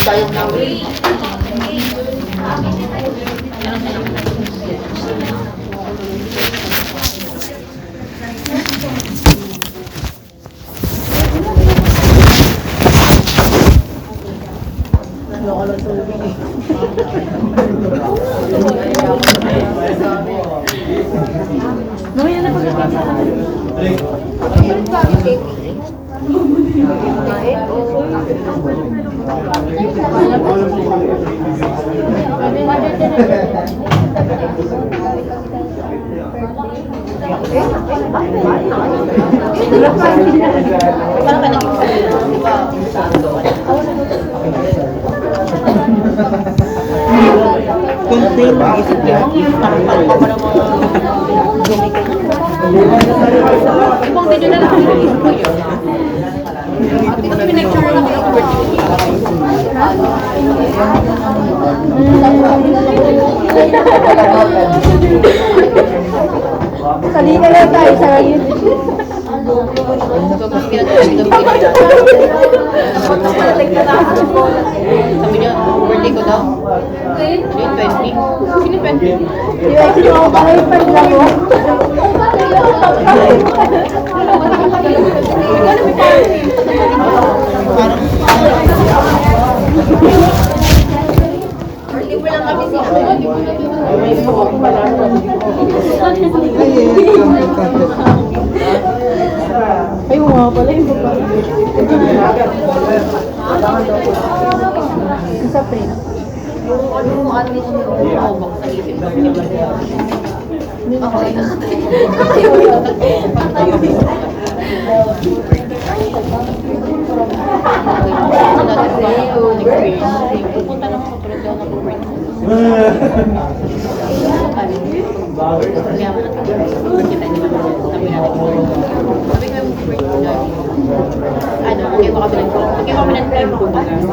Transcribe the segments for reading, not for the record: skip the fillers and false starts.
tayong namin. Mamaya na pagkakita. Contain na isip niya. Ibang video na lang ang isip ko yun. Ito pinag-share lang yung birthday. Kanina lang tayo sa YouTube. So, kung pinag-share ng video. Sabi niya, birthday ko daw. June 20. Sino 20? Di ba sino ako kayo paglago? Ay, nga pala yung babae. Sa print. Yung ano yung box sa isip ko. Okay. Pupunta lang ako tulad daw ng birthday.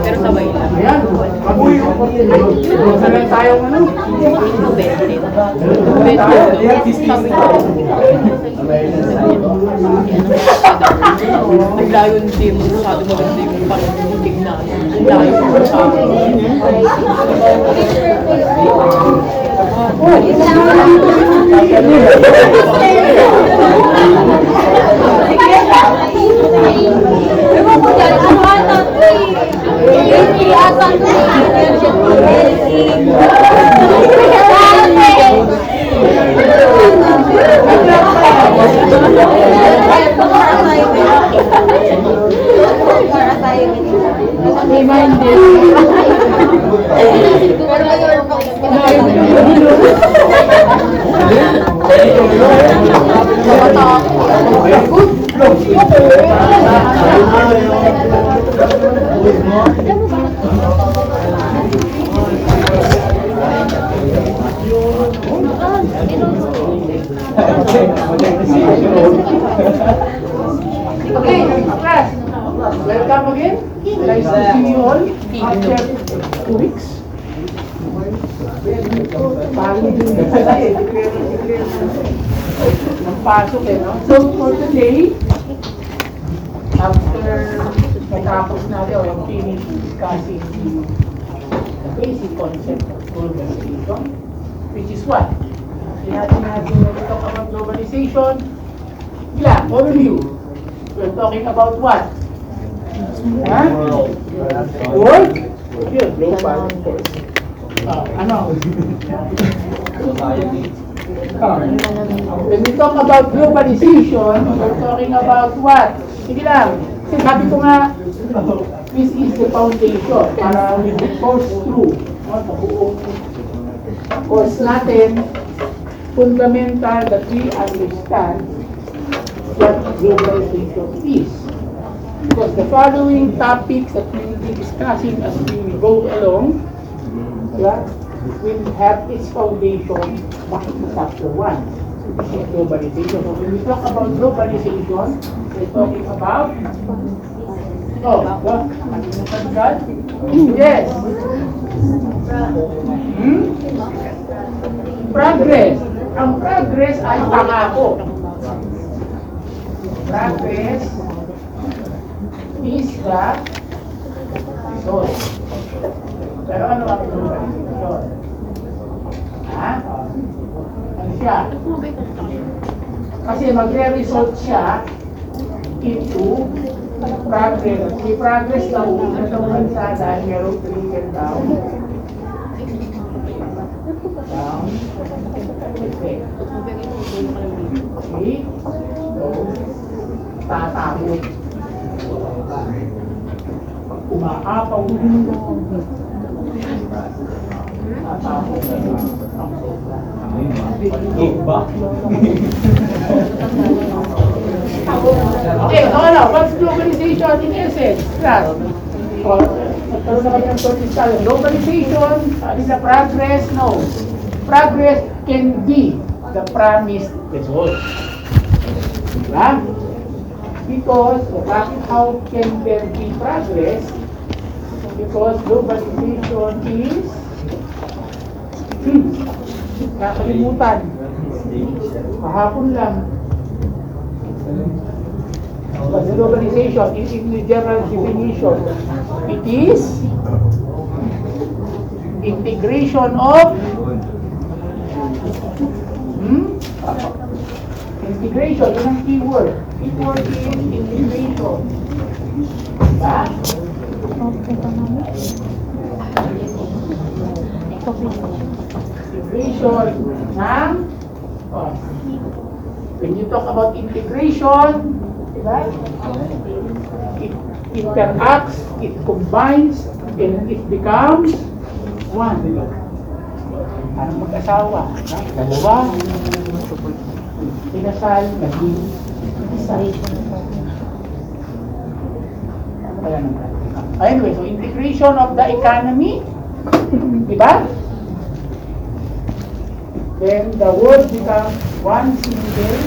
Pero sabay lang. Ayan, kabuy. Sanay tayo ano? Naglayo hindi mo masyado maganda yung pag-ibig natin. Naglayo mo masyado. Okay, class. Welcome again. Nice to see you all after 2 weeks. Pagod din pala eh. Nagpasok eh, no? So, for today, after matapos natin o yung finish discussing the basic concept of globalization, which is what? Natin when we talk about globalization, overview. We're talking about what? Huh? World? Yeah, global, of course. Ano? When we talk about globalization, we're talking about what? Sige lang. Kasi sabi ko nga, this is the foundation para we will course through sa buong course natin, fundamental that we understand what globalization is. Because the following topics that we will be discussing as we go along, will have its foundation back in chapter 1, which is globalization. So when we talk about globalization, we're talking about what? Yes. Progress. Ang progress ay pangako. Progress is the result. Pero ano ang globalization? Ha? Ano siya? Kasi magre-result siya into progress. May progress na una sa bansa dahil merong trickle down. Down. Effect. Okay? So, tatawid. Pag umaapaw na tatawid ang sobrang. Okay, so ano, what's globalization in essence? Class. Nagkaroon na kami ng topic tayo. Globalization is a progress? No. Progress can be the promised result. Diba? Because, how can there be progress? Because globalization is nakalimutan. Kahapon lang. But the globalization is in the general definition. It is integration of integration, yun ang keyword. Keyword is integration. Diba? Integration ng when you talk about integration, diba? It interacts, it combines, and it becomes one. Parang mag-asawa, dalawa, pinasal, naging isa. Ano kaya naman? Anyway, so integration of the economy, diba? Then the world becomes one single,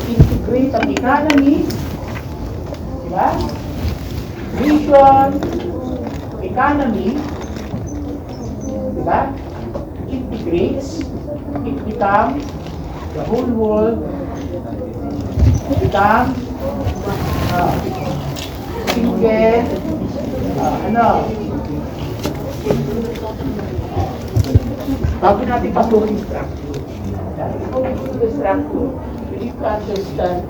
integrate ang economy, diba? Vision, economy, diba? Integrates, it becomes the whole world, becomes single, bago natin pasukin structure. Before we do the structure, we need to understand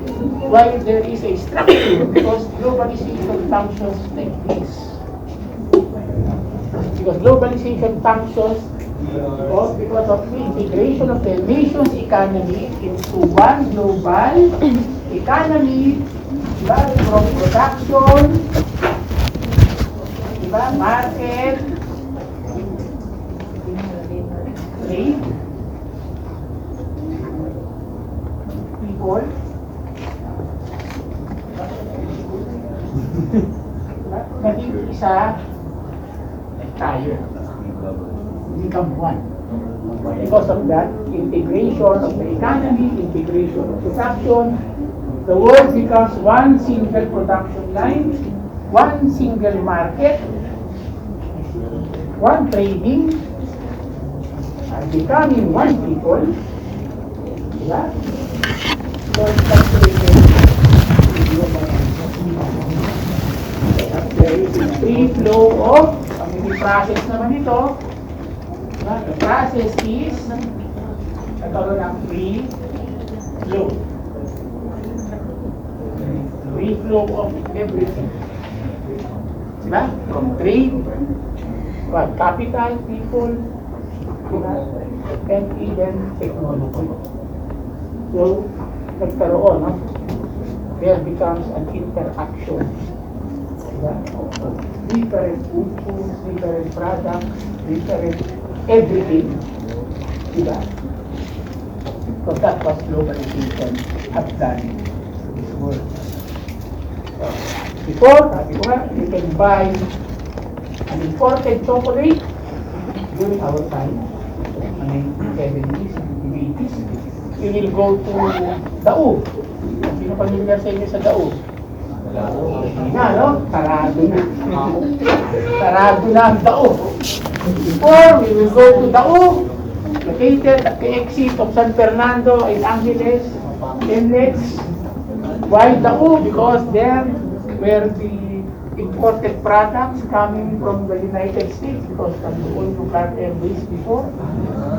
why there is a structure, because globalization functions like this. Because globalization functions because of the integration of the nation's economy into one global economy, diba? From production, diba? Market, trade, people, naging isa tayo. Become one. Because of that, integration of the economy, integration of production, the world becomes one single production line, one single market, one trading, and becoming one people. Diba? So, that's there is a free flow of, ang process naman ito, the process is nagkaroon ng free flow. Free flow of everything. Diba? From trade, capital, people, diba? And even technology. So, nagkaroon, no? There becomes an interaction. Diba? Different foods, different products, different everything, diba? So that was globalization have done to this world. So, before, sabi ko nga, you can buy an imported chocolate during our time, 1970s, 1980s. You will go to Daug. Sino familiar sa inyo sa Daug? Na, no? Sarado na. Sarado na ang Daug. Before, we will go to Daug, located at the exit of San Fernando in Angeles, Inlets. Why Daug? Because there were the imported products coming from the United States because nandoon yung cartel base before.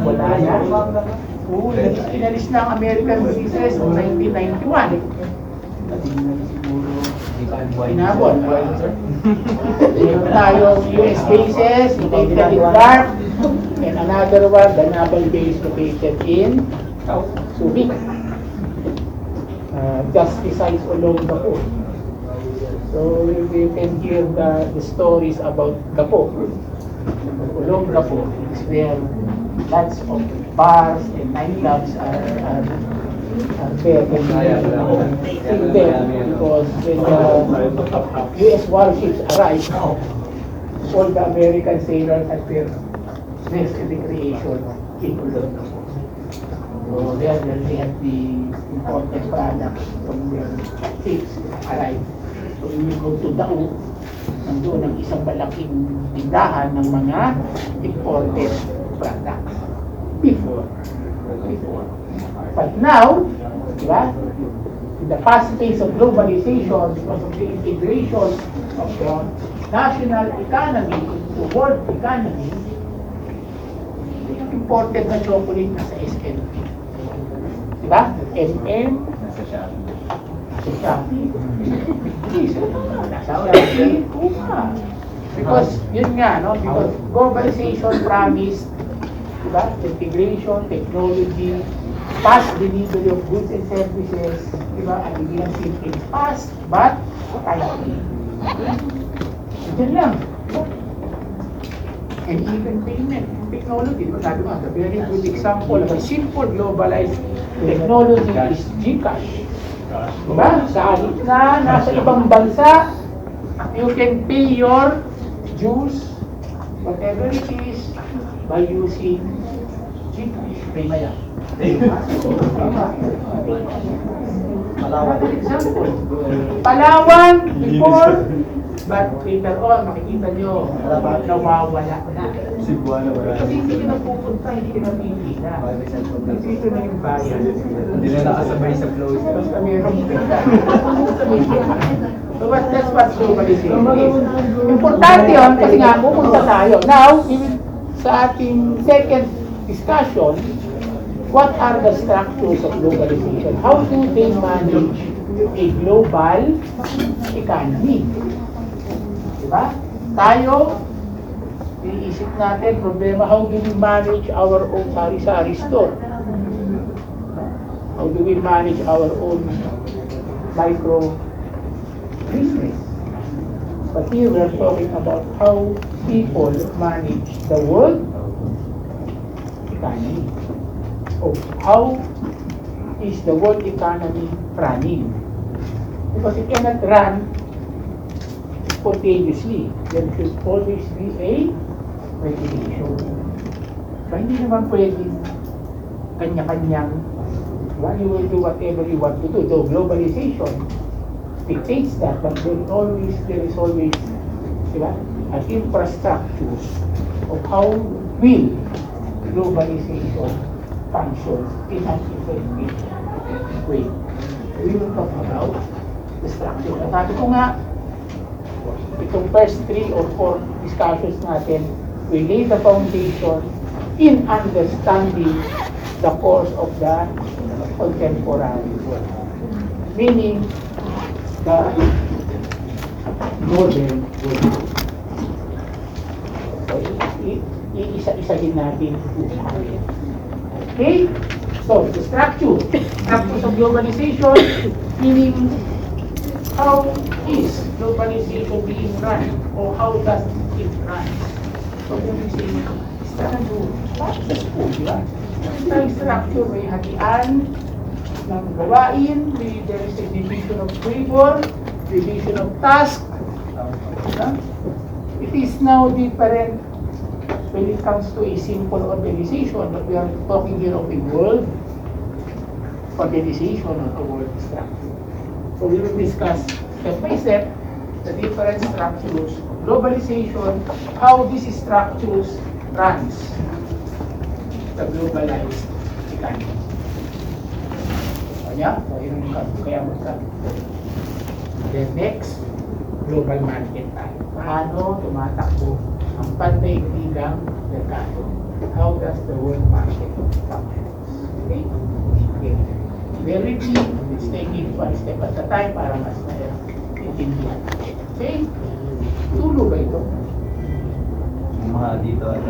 Wala na. Oo, inalis na ang American bases noong 1991. Inabot. Meron tayong US bases located in Clark and another one, the naval base located in Subic. Just besides Olong Gapo. So you can hear the stories about Gapo. Olong Gapo is where lots of bars and nightclubs are there. Still there because when the US warships arrived, all the American sailors had their next recreation in Olong Gapo. So there they had the important products from their ships arrived. So when you go to Dao, nandoon ang isang malaking tindahan ng mga imported products before. But now, di ba, in the fast pace of globalization, because of the integration of the national economy to world economy, yung imported na chocolate nasa SM. Di ba? MM, nasa Shopee. Nasa Shopee. Because, yun nga, no? Because globalization promised, di ba? Integration, technology, fast delivery of goods and services, di ba? Ang hindi lang simple fast, but timely. Diyan lang. And even payment, technology, diba? Sabi ko, a very good example of a simple globalized technology is GCash. Diba? Sa na, nasa ibang bansa, you can pay your dues, whatever it is, by using GCash. Maya. Another example, Palawan before, but later on, makikita nyo, nawawala na. Kasi hindi nyo napupunta, hindi nyo napipila. Dito na yung bayan. Hindi na nakasabay sa flow. Basta mayroong pila. So that's what globalization is. Importante yun kasi nga pupunta tayo. Now, sa ating second discussion, what are the structures of globalization? How do they manage a global economy? Diba? Tayo, iisip natin problema, how do we manage our own sari-sari store? How do we manage our own micro business? But here we're talking about how people manage the world economy. Of how is the world economy running? Because it cannot run spontaneously. There should always be a regulation. So, hindi naman pwedeng kanya-kanyang you will do whatever you want to do. So globalization dictates that, but there is always diba, an infrastructure of how will globalization functions in an effective way. We will talk about the structure. Sabi ko nga, itong first 3 or 4 discussions natin, we lay the foundation in understanding the course of the contemporary world. Meaning, the modern world. So, iisa-isahin natin. Okay? So, the structures of globalization, meaning how is globalization being run or how does it run? So, when we say, successful, di ba? Ang structure, may hatian ng gawain, there is a division of labor, division of task. It is now different when it comes to a simple organization, but we are talking here of a world organization or a world structure. So we will discuss step by step the different structures, globalization, how these structures runs the globalized economy. So, yeah, so yun yung kaya magka. Then next, global market tayo. Paano tumatakbo ang pandaigdigang merkado? How does the world market function? Okay? Okay. Very deep. Let's take it one step at a time para mas naiintindihan. Okay? Tulo ba ito? Mga dito at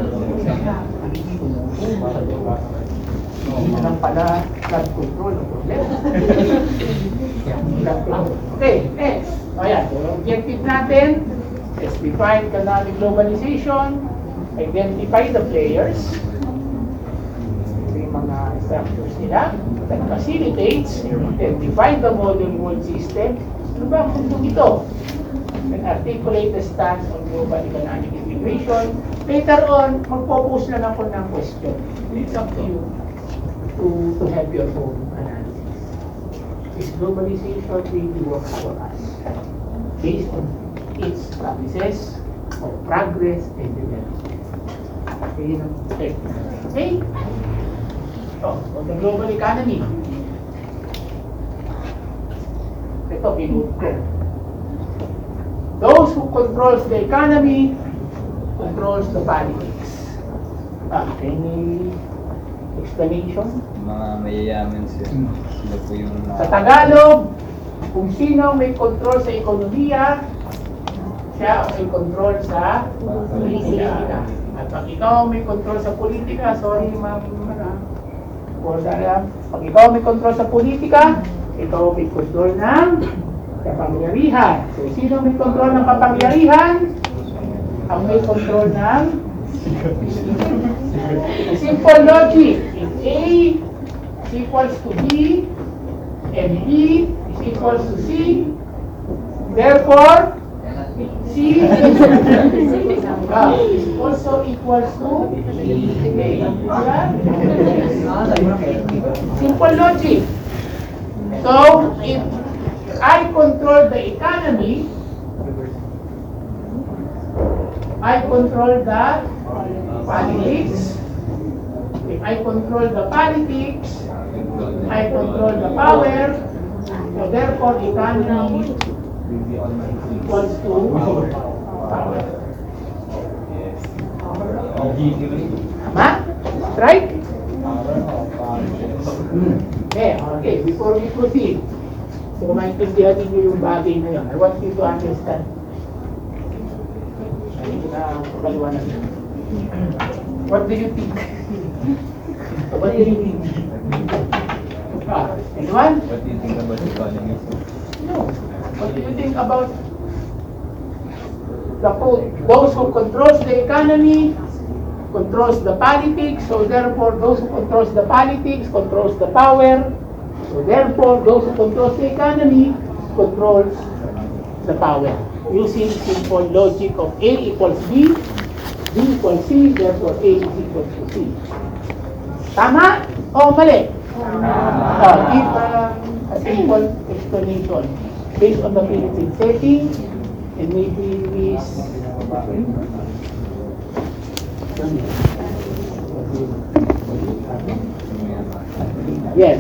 Hindi lang pala flood control ang problema. Okay, next. Ayan, so objective natin is define economic globalization, identify the players, yung mga structures nila, that facilitates, then define the modern world system. Ano ba ang kundong ito? Then articulate the stance on global economic integration. Later on, mag-focus lang ako ng question. It's up to you to have your own analysis. Is globalization really work for us? Based on its promises of progress and development. Okay, yun ang check. Okay? So, on the global economy. Ito, pinuot ko. Those who controls the economy controls the politics. Any explanation? mga mayayaman sila. Sila po yung Sa Tagalog, kung sino may control sa ekonomiya, siya ang may control sa politika. At pag ikaw may control sa politika, sorry ma'am, pag ikaw may control sa politika, ikaw may control ng kapangyarihan. So, sino may control ng kapangyarihan? Ang may control ng simple logic. If A is equals to B and B is equals to C, therefore C is also equals to A. Simple logic. So, if I control the economy, I control the politics. If I control the politics, I control the power. So therefore, economy equals to power. Tama? Right? Okay, before we proceed, so maintindihan niyo yung bagay na yun, I want you to understand. What do you think? What do you think? Anyone? What do you think about economy? No. What do you think about those who controls the economy, controls the politics, so therefore those who controls the politics controls the power, so therefore those who controls the economy controls the power. Using simple logic of A equals B, B equals C, therefore A is equals to C. Tama o mali? Give a simple explanation based on the Philippine setting, and maybe Miss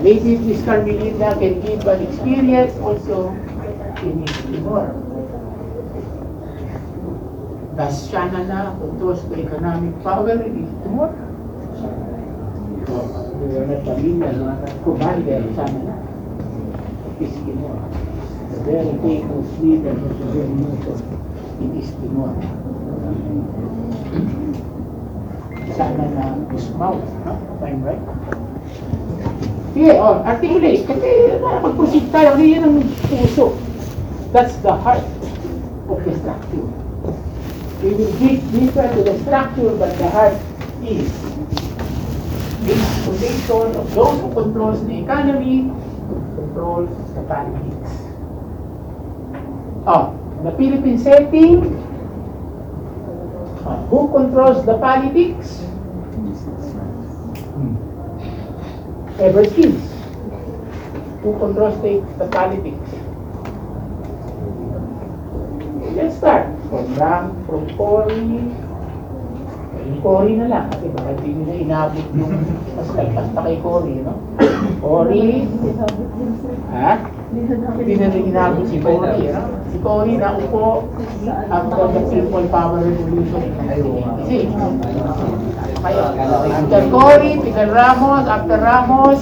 maybe Miss Carmelita can give an experience also in Miss Timor. Does Shana na controls the economic power in Miss Timor? We are not familiar, commander Shana na. Miss Timor. The very famous leader of the revolution in East Timor. Shana na Ismail, if I'm right? Sige, articulate. Kasi mag-proceed tayo. Yan ang puso. That's the heart of the structure. We will dig deeper to the structure, but the heart is the foundation of those who controls the economy, controls the politics. The Philippine setting, who controls the politics? Ever since. Who controls the politics? Let's start from Cory. Yung Cory na lang, kasi baka hindi nila inabot yung mas lagpas pa kay Cory, no? Cory. Hindi na rin ginagawa si Cory. Si Cory na upo after the People Power Revolution in 1986. Kaya, after Cory, Fidel Ramos, after Ramos,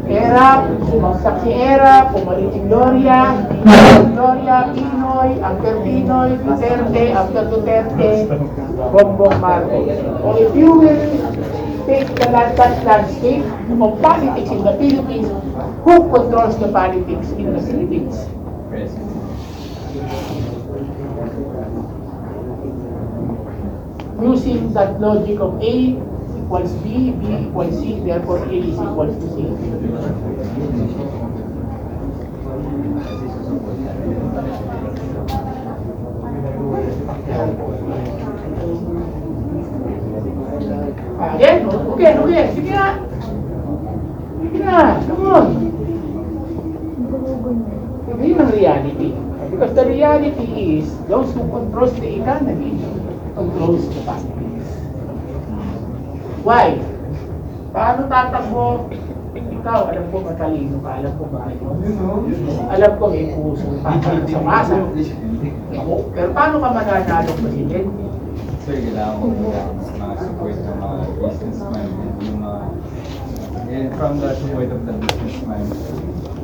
Erap, bumagsak si Erap, pumalit si Gloria, Pinoy, after Pinoy, Duterte, after Duterte, Bongbong Marcos. So if you will take the landscape of politics in the Philippines, who controls the politics in the Philippines? President. Using that logic of A equals B, B equals C, therefore A is equals to C. Again? Okay. Sige na. Come on. Yun ang reality. Because the reality is, those who controls the economy controls the politics. Why? Paano tatakbo? Ikaw, alam ko matalino ka, alam ko bakit. Alam ko may puso ka sa masa. Pero paano ka mananalo presidente? Sir, kailangan ko mga support ng mga businessman. Yung mga, from the support of the businessman,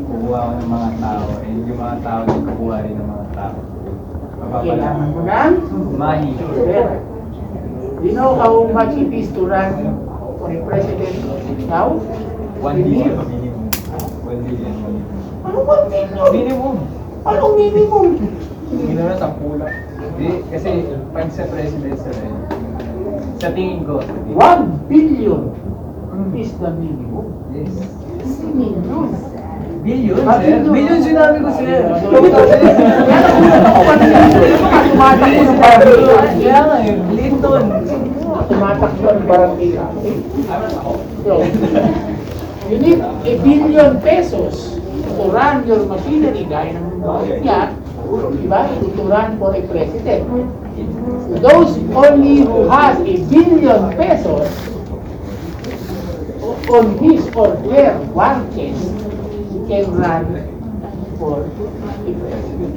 kukuha ko ng mga tao, and yung mga tao din kukuha rin ng mga tao. Kailangan mo ng Money. pera. Do you know how much it is to run for a president now? 1 billion minimum. 1 billion minimum. Ano 1 million? Minimum. Anong minimum? Hindi na 10 lang. Hindi, kasi pag sa president sa rin, sa tingin ko, 1 billion is the minimum. yes. Million. Billion, Ah, sir? billion. Billion sinabi ko, sir. Tumatakbo ng barangay. Kaya nga, Clinton. Tumatakbo ng barangay. So, you need a billion pesos to run your machinery gaya ng bakit niya, diba? To run for a president. Those only who has a billion pesos on his or their one case can run for a president.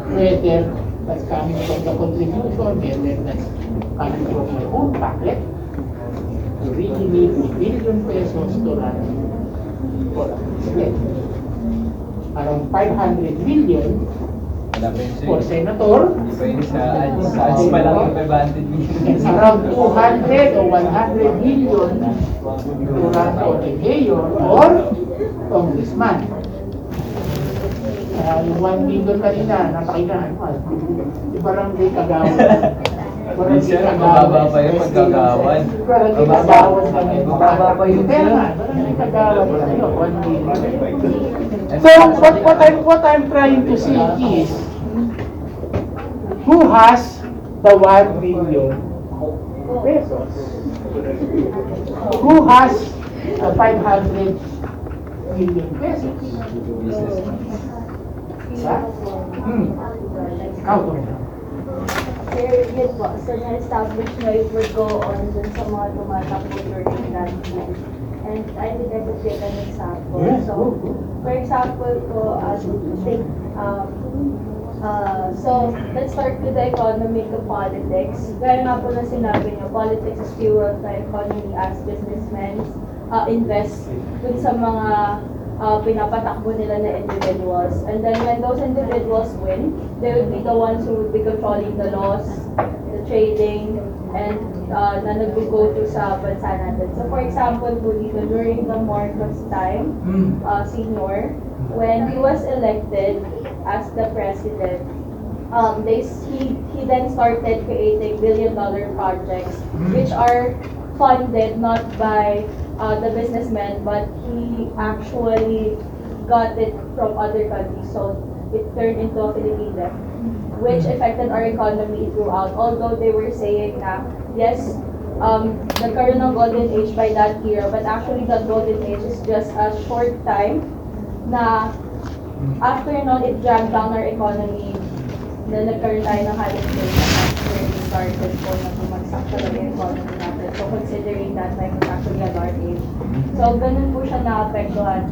Whether that's coming from the contribution, whether that's coming from my own pocket, you really need a billion pesos to run for a president. Around 500 million Wala pa yun, sir. for senator, Hindi pa yun sa ads. Sa ads pa lang yung 500 million. and around 200 or 100 million to run for a mayor or congressman. Yung 1 million kanina, napakita, di barangay kagawad. Minsan, mababa pa yun pagkagawan. Barangay kagawad kami. Mababa pa yun, Kaya sir. nga, barangay kagawad kami, 1 million. So, what I'm trying to say is, who has the 1 billion pesos? Who has the 500 million pesos? Businessman. Diba? Ikaw, Donna. Sir, yun po. So, na-establish na it would go on dun sa mga tumatakbo during that time. And I think I could take an example. Yes, So, go. for example po, think, so, let's start with the economic of politics. Gaya nga po na sinabi niyo, politics is fuel of the economy as businessmen invest dun sa mga pinapatakbo nila na individuals. And then when those individuals win, they would be the ones who would be controlling the laws, the trading, and na nag-go to sa bansa natin. So for example po dito, during the Marcos time, senior, when he was elected as the president, he then started creating billion-dollar projects which are funded not by the businessmen, but he actually got it from other countries. So it turned into a Philippine debt, which affected our economy throughout. Although they were saying na, yes, nagkaroon ng golden age by that year, but actually that golden age is just a short time na after nun, it dragged down our economy. Then nagkaroon tayo ng high inflation. That's where we started po na bumagsak talaga yung economy natin. So considering that time was actually a dark age. So ganun po siya na-apektuhan.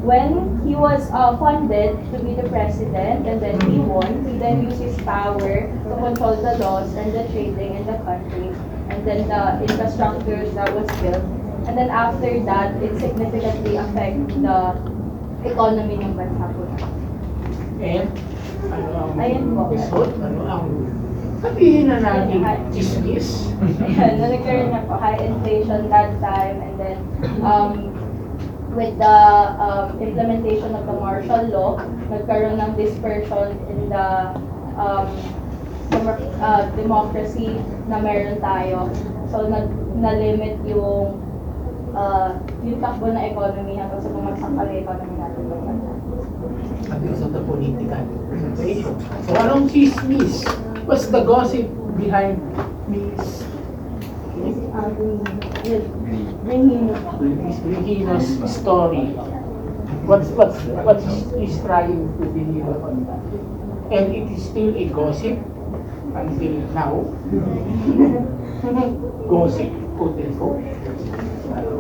when he was funded to be the president and then he won, he then used his power to control the laws and the trading in the country and then the infrastructures that was built. And then after that, it significantly affected the economy ng bansa po. And, ano ang Ayun po. result? Ano ang sabihin na natin, chismis? Ayan, nagkaroon na po high inflation that time and then with the implementation of the martial law, nagkaroon ng dispersion in the democracy na meron tayo. So, na-limit yung takbo na economy hanggang sa bumagsak ang economy natin. Because of the political situation. So, anong chismis? What's the gossip behind Miss Regina's story? What's he's trying to deliver on that? And it is still a gossip until now. Gossip, quote and quote.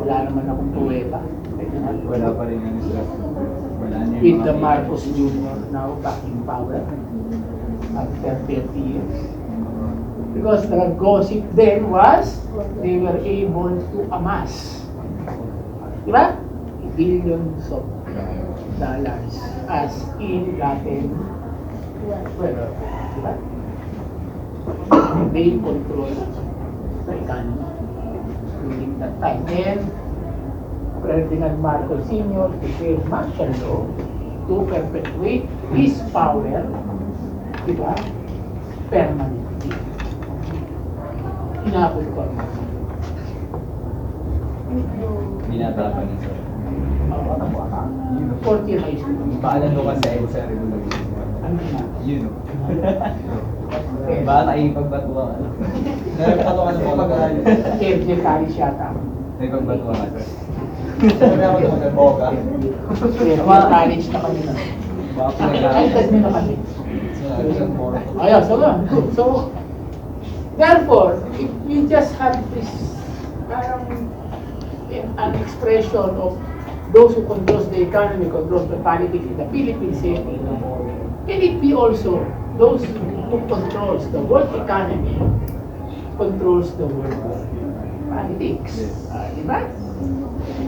Wala naman akong pruweba. Wala pa rin ano sila. Wala niya yung With the mga- Marcos Jr. now back in power after 30 years. Because the gossip then was they were able to amass, diba? Billions of dollars as in Latin, well, diba? They control the economy during that time. And Ferdinand Marcos Sr. declared martial law to perpetuate his power, diba? Permanently. Inabot ko. Binatapan niya sir. Fourth year high school. Paalam ko kasi ay sa regulation. Ano na? Yun o. Baka nakikipagbatwa ka. Nakikipagbatwa ka na po mag-aaral. FJ College yata. Nakikipagbatwa ka sir. Sabi ako ito mag-boga. FJ College na kami na. Baka po Excited nyo na kami. nag-aaral. Ayun, so, therefore, if we just have this an expression of those who controls the economy, controls the politics in the Philippines setting, can it be also those who controls the world economy, controls the world politics? Diba?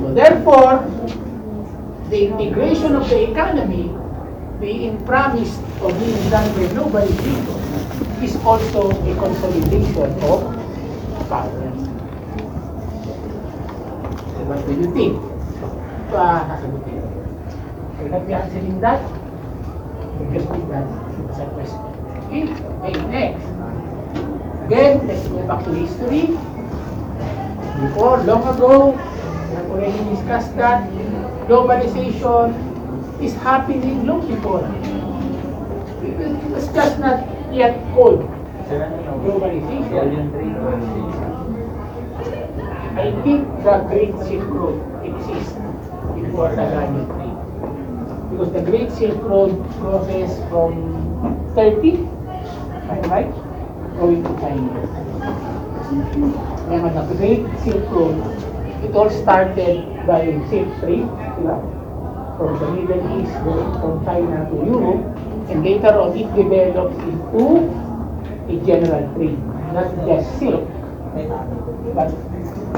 So therefore, the integration of the economy being promised or being done by nobody is also a consolidation of power. So what do you think? Sasagutin. Will not be answering that? Because we that is a question. Okay, next. Again, let's go back to history. Before, long ago, we have already discussed that globalization is happening long before. It was just not yet called globalization. I think the Great Silk Road exists before the Ganyan Trade. Because the Great Silk Road crosses from Turkey, am I right? Going to China. And on the Great Silk Road, it all started by silk trade, diba? From the Middle East, going from China to Europe, and later on it developed into a general trade, not just silk, but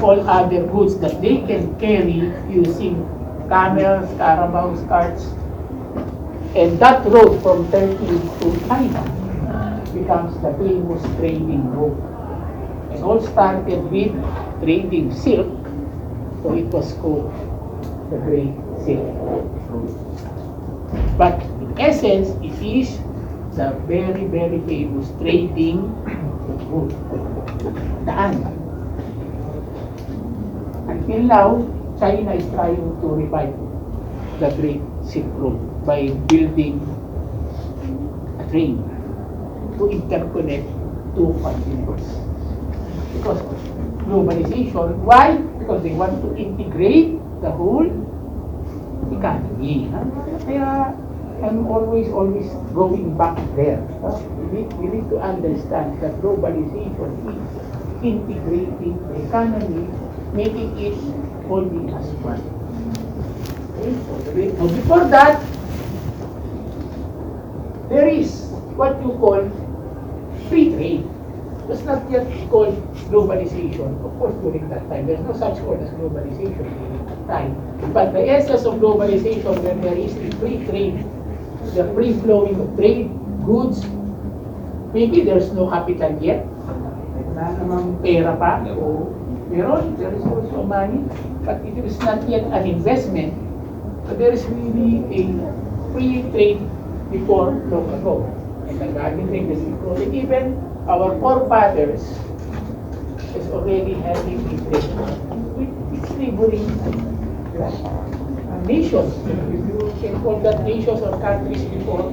all other goods that they can carry using camels, caravans, carts. And that road from Turkey to China becomes the famous trading road. It all started with trading silk, so it was called the Great Silk Road. But in essence, it is the very, very famous trading road. Daan. Until now, China is trying to revive the Great Silk Road by building a train to interconnect two continents. Because globalization, why? Because they want to integrate the whole economy. Kaya I'm always going back there. We need to understand that globalization is integrating the economy, making it only as one. Okay? So before that, there is what you call free trade. It was not yet called globalization. Of course, during that time, there's no such word as globalization during that time. But the essence of globalization, when there is a free trade, the free flowing of trade, goods, maybe there's no capital yet. Wala namang pera pa. O meron, there is also money. But it is not yet an investment. So there is really a free trade before long ago. And the garden trade is because even our forefathers is already having a trade with neighboring nations. If you can call that nations or countries before,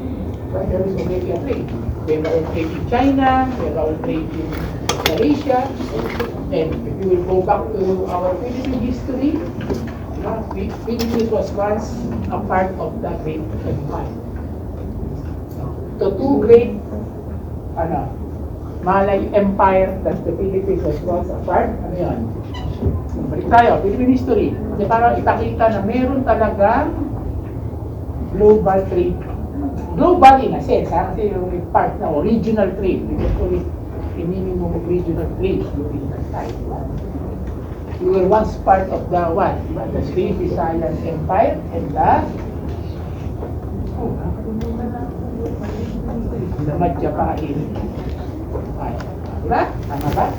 but there is already a trade. We have our trade in China, we have our trade in Malaysia, and if you will go back to our Philippine history, Philippines was once a part of the Great Empire. The two great Malay Empire that the Philippines was once a part, ano yan? Balik tayo, Philippine history. Kasi para ipakita na meron talagang global trade. Global in a sense, kasi yung part na regional trade. We can call it a minimum of regional trade during that time. We were once part of the what? The Sri Visayan Empire and the Madhyapahin. Diba? Tama ba?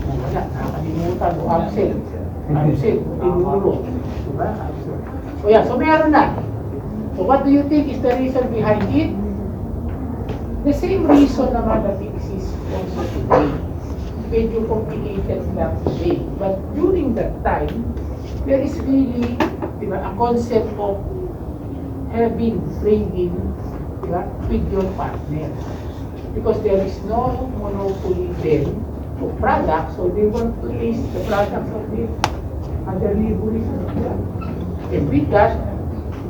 Wala, nakalimutan mo. Absent. Tinuro. Diba? Absent. So yeah, so meron na. So what do you think is the reason behind it? The same reason naman that exists also today. Medyo complicated lang today. But during that time, there is really a concept of having trading with your partner. Because there is no monopoly then of products, so they want to taste the products of the other neighboring. And with that,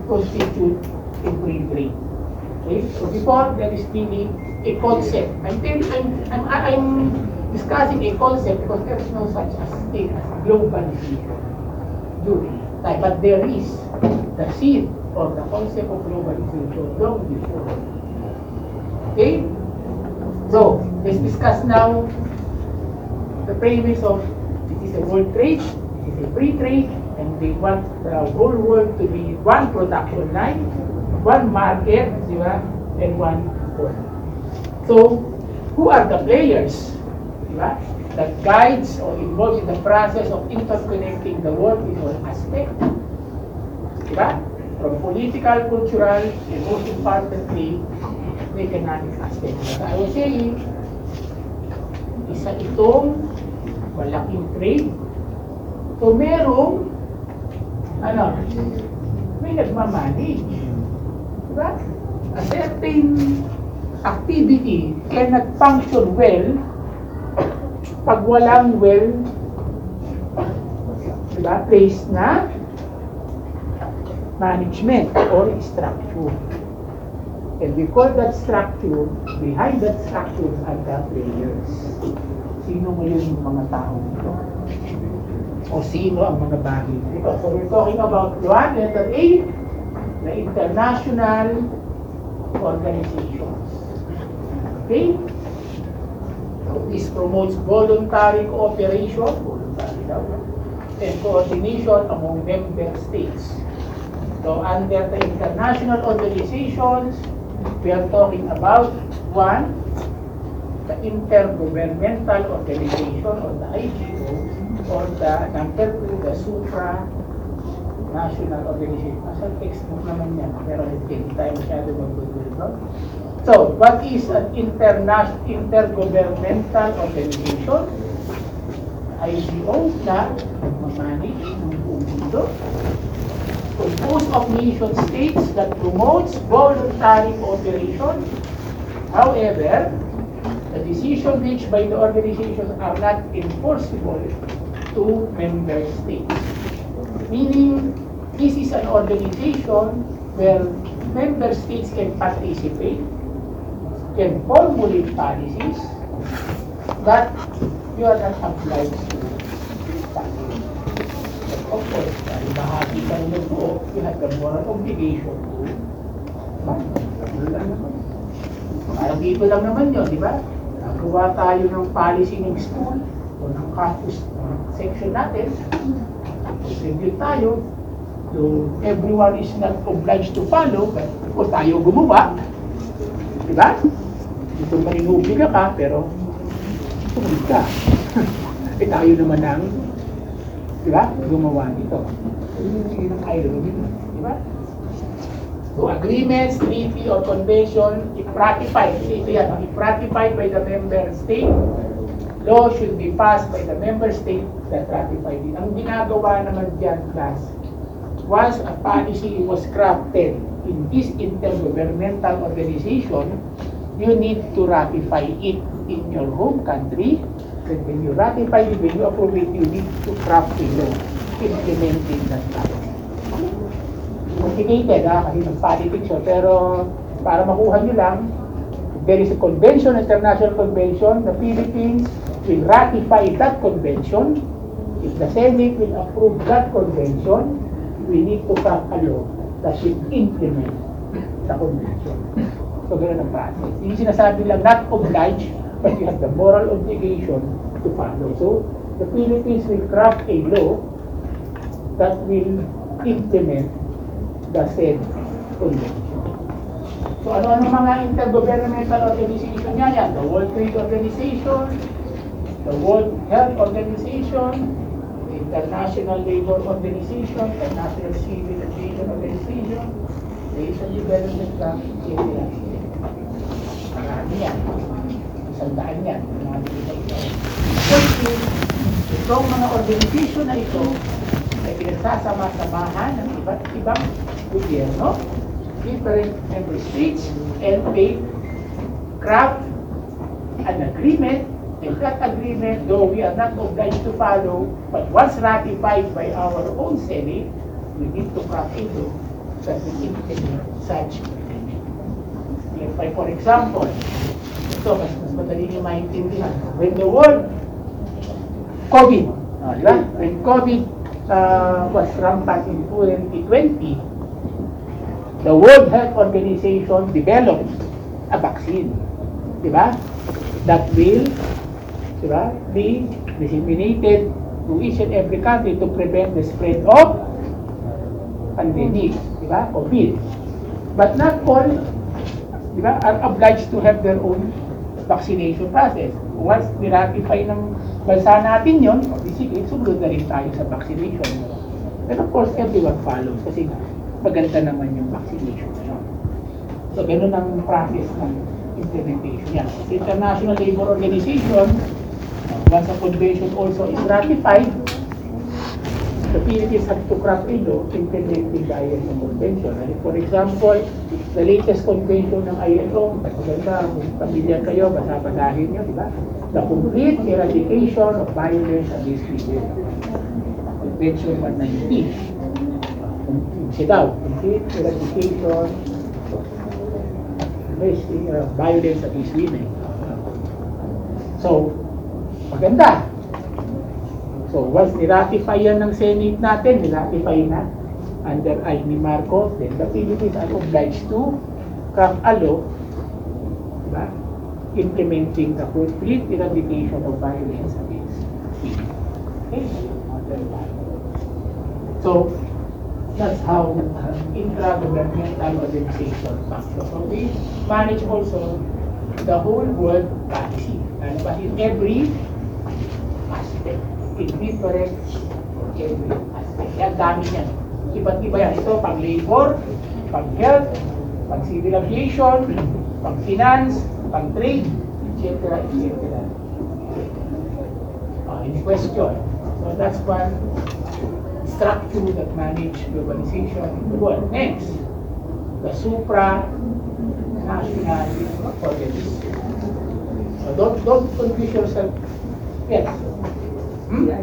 constitute a free trade. Okay? So before, there is really a concept. I'm discussing a concept because there is no such thing as globalization during time. But there is the seed or the concept of globalization long before. Okay? So, let's discuss now the premise of this is a world trade, this is a free trade, and they want the whole world to be one production line, one market, and one world. So, who are the players that guides or involved in the process of interconnecting the world in all aspects? From political, cultural, and most importantly, the economic aspect. As I was saying, isa itong malaking trade. So merong may nagmamanage. Diba? A certain activity cannot function well pag walang place na management or structure. And we call that structure, behind that structure are the players. Sino ngayon yung mga tao ito? O sino ang mga bagay ito? So we're talking about one, letter A, the international organizations. Okay? So this promotes voluntary cooperation, and coordination among member states. So under the international organizations, we are talking about one, the Intergovernmental Organization or the IGO, or the number two, the Supranational Organization. Nasa textbook naman yan, pero hindi tayo masyado mag-google, no? So, what is an intergovernmental organization? IGO na nagmamanage ng buong mundo, composed of nation states that promotes voluntary cooperation. However, the decisions reached by the organizations are not enforceable to member states. Meaning, this is an organization where member states can participate, can formulate policies, but you are not obliged to follow. Of course, dahil bahagi ka ng buo, you have the moral obligation to parang dito lang naman yun, di ba? Nagawa tayo ng policy ng school o ng campus section natin. Contribute tayo. So, everyone is not obliged to follow, but kung tayo gumawa, di ba? Ito maninubig ka, pero tumunod ka. Eh tayo naman ang, di ba, gumawa nito. Yun ang irony, di ba? So, agreements, treaty, or convention, if ratified, ito yan, if ratified by the member state, law should be passed by the member state that ratified it. Ang ginagawa naman dyan, class, once a policy was crafted in this intergovernmental organization, you need to ratify it in your home country. And when you ratify it, when you approve it, you need to craft a law implementing that policy. Complicated, kasi ng-politics yun. Pero para makuha nyo lang, there is a convention, international convention, the Philippines will ratify that convention. If the Senate will approve that convention, we need to craft a law that should implement the convention. So, gano'n ang process. Yung sinasabi lang, not obliged, but you have the moral obligation to follow. So, the Philippines will craft a law that will implement the said convention. So, ano-ano mga intergovernmental organization niya yan? The World Trade Organization, the World Health Organization, the International Labor Organization, the National Civil Aviation Organization, the Asian Development Bank, etc. Marami yan. Isang daan yan. Itong mga organization na ito ay pinagsasama-samahan ng iba't ibang gobyerno, different member states, and they craft an agreement, and that agreement, though we are not obliged to follow, but once ratified by our own Senate, we need to craft a law that will implement such agreement. For example, ito, mas madali niyo maintindihan. When the world COVID, di ba? When COVID was rampant in 2020, the World Health Organization developed a vaccine, di ba? That will, di ba, be disseminated to each and every country to prevent the spread of pandemic, di ba? COVID. But not all, di ba, are obliged to have their own vaccination process. Once niratify ng bansa natin yun, sige, sumunod na rin tayo sa vaccination. And of course, everyone follows kasi maganda naman yung vaccination. So, ganun ang process ng implementation yan. The International Labor Organization, once a convention also is ratified, the Philippines have to craft a law implementing the ILO convention. And for example, the latest convention ng ILO, maganda, kung pamilyar kayo, basa-basahin nyo, di ba? The Complete Eradication of Violence Against Women. Convention 190. Siya daw, Complete Eradication of Violence Against Women. So, maganda. So, once niratify yan ng Senate natin, niratify na under ni Marcos, then the Philippines are obliged to craft a law, diba, implementing the complete eradication of violence against women. Okay? So, that's how intra-governmental organization functions. So, we manage also the whole world policy. And in every aspect. In different every aspect. Yan, dami yan. Iba't iba yan. Ito, pang labor, pang health, pang civil aviation, pang finance, pang trade, etc. etc. Any question? So that's one structure that manage globalization in the world. Next, the supranational organization. So don't confuse yourself. Yes. Yeah.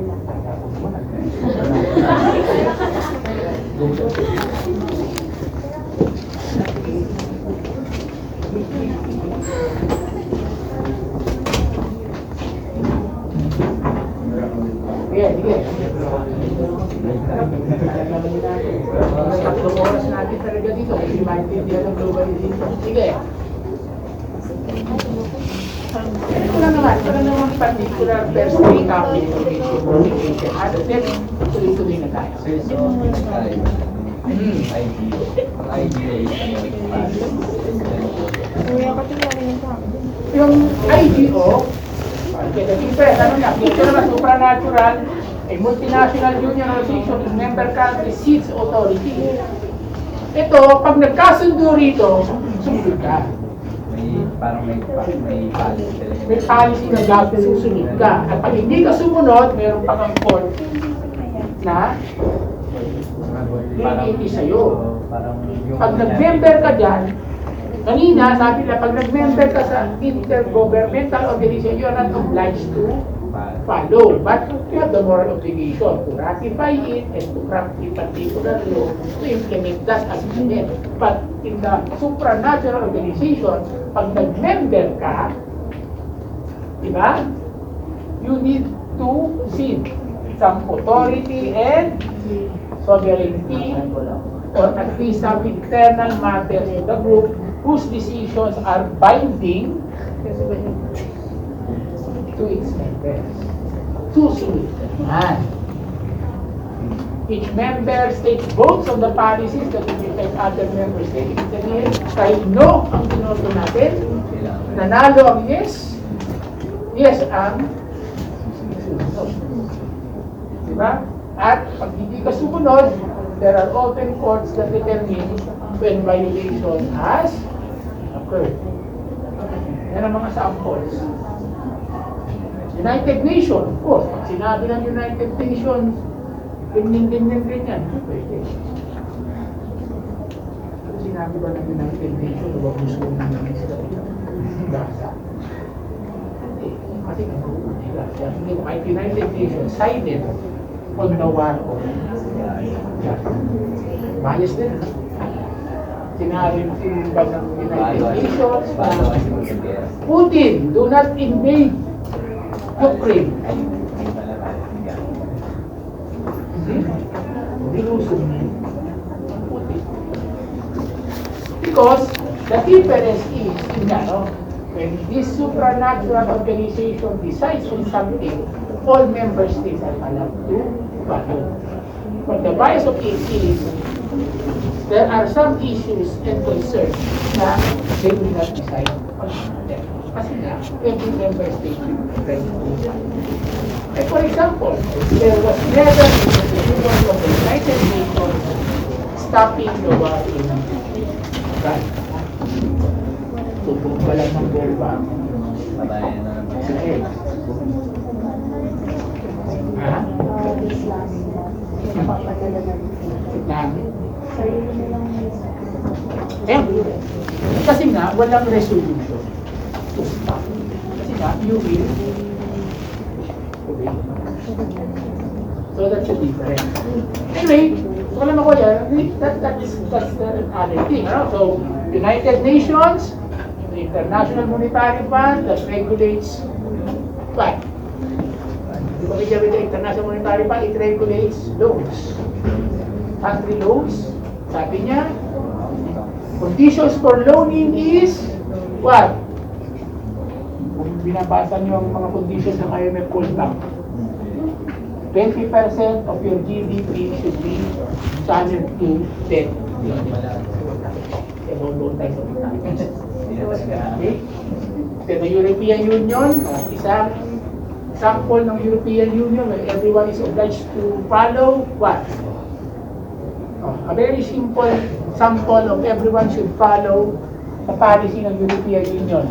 Tatlong oras natin talaga dito kasi maintindihan ng globalization. Sige. Ito lang naman particular first income information communication. At then, tuloy-tuloy na tayo. Sir, so, IDO. IDO is Yung IGO, okay, the difference, ano na, dito naman supranatural, a multinational union organization in member country seats authority. Ito, pag nagkasundo rito, sumunod ka. Parang may policy talaga. May policy na dapat susunod ka. At pag hindi ka sumunod, mayroon pang ang court na hindi sa'yo. Parang yung... Pag nag-member ka dyan, kanina, sabi na, pag nag-member ka sa intergovernmental organization, you are not obliged to follow. But you have the moral obligation to ratify it and to craft a particular law to implement that as needed. But in the supranatural organization, pag nag-member ka, di ba? You need to see some authority and sovereignty or at least some internal matters of the group whose decisions are binding to its members. Susunod naman. Each member state votes on the policies that will affect other member states. Ibig sabihin, kahit no ang binoto natin, nanalo ang yes, yes ang susunod. Diba? At pag hindi ka sumunod, there are open courts that determine when violation has occurred. Yan ang mga samples. United Nations, of course, pag sinabi ng United Nations, ganyan. Pwede. Pag sinabi ba ng United Nations, huwag gusto ng Gaza? Hindi. Kasi Gaza. Hindi, kahit United Nations sided on the war of Gaza. Bias din. Sinabi ba ng United Nations, Putin, do not invade Ukraine. Because the difference is in when this supranatural organization decides on something, all member states are allowed to follow. But the bias of it is there are some issues and concerns that they will not decide on them. Kasi nga, every member state will decide to do that. Like for example, there was never a decision of the United Nations stopping the war in Gaza. Tupong pala ng bomba. Pabayan na naman. Israel. Ha? Kasi nga, walang resolution to stop. Kasi nga, you will obey. So that's the difference. Anyway, kung alam ako yan, that's the other thing. So, United Nations, the International Monetary Fund that regulates what? With the International Monetary Fund, it regulates loans. Country loans, sabi niya, conditions for loaning is what? Kung binabasa niyo ang mga conditions ng IMF World Bank, 20% of your GDP should be channeled to debt. Okay? Then the European Union, isang sample ng European Union where everyone is obliged to follow what? A very simple sample of everyone should follow the policy ng European Union.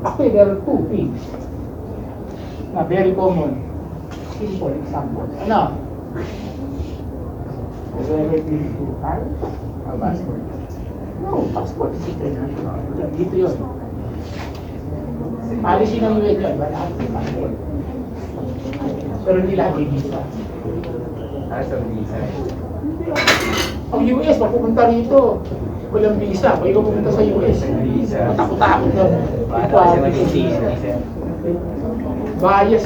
Actually, there are two things na very common. Simple example. Ano? Whether it is to car, a passport. No, passport is international. Dito yun. Policy ng UN yun, wala ang passport. Pero hindi lahat may visa. Sa visa. Ang US, mapupunta rito, walang visa. Pag ikaw pupunta sa US, matakot-takot na. Para kasi mag-visa. Bias.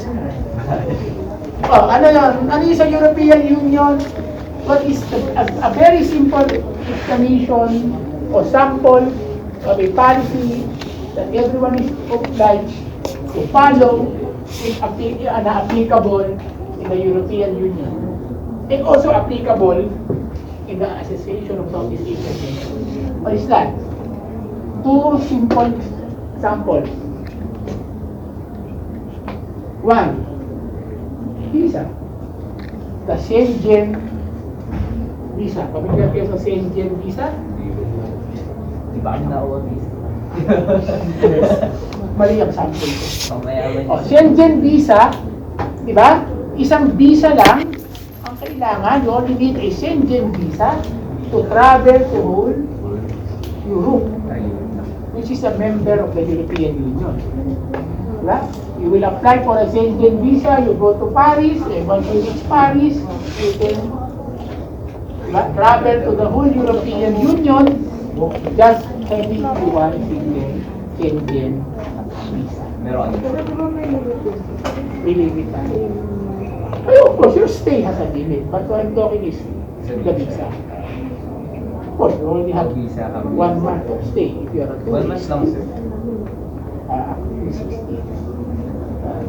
Oh, ano yun? Ano yung sa European Union? What is a very simple explanation or sample of a policy that everyone is obliged to follow is applicable in the European Union and also applicable in the Association of Southeast Asian. What is that? Two simple samples. One, visa. The Schengen visa. Pamilya kayo sa Schengen visa? Di ba kami na-OBS? Mali ang sample ko. Pamayaman O, Schengen visa, di ba? Isang visa lang ang kailangan. You only need a Schengen visa to travel to whole Europe, which is a member of the European Union. Diba? You will apply for a Schengen visa, you go to Paris, and once you reach Paris, you can travel to the whole European Union just having one single Schengen visa. Meron. Really limit tayo. Ay, of course, your stay has a limit, but what I'm talking is the visa. Of course, you only have Visa kami. 1 month of stay if you are a 1 month lang, sir.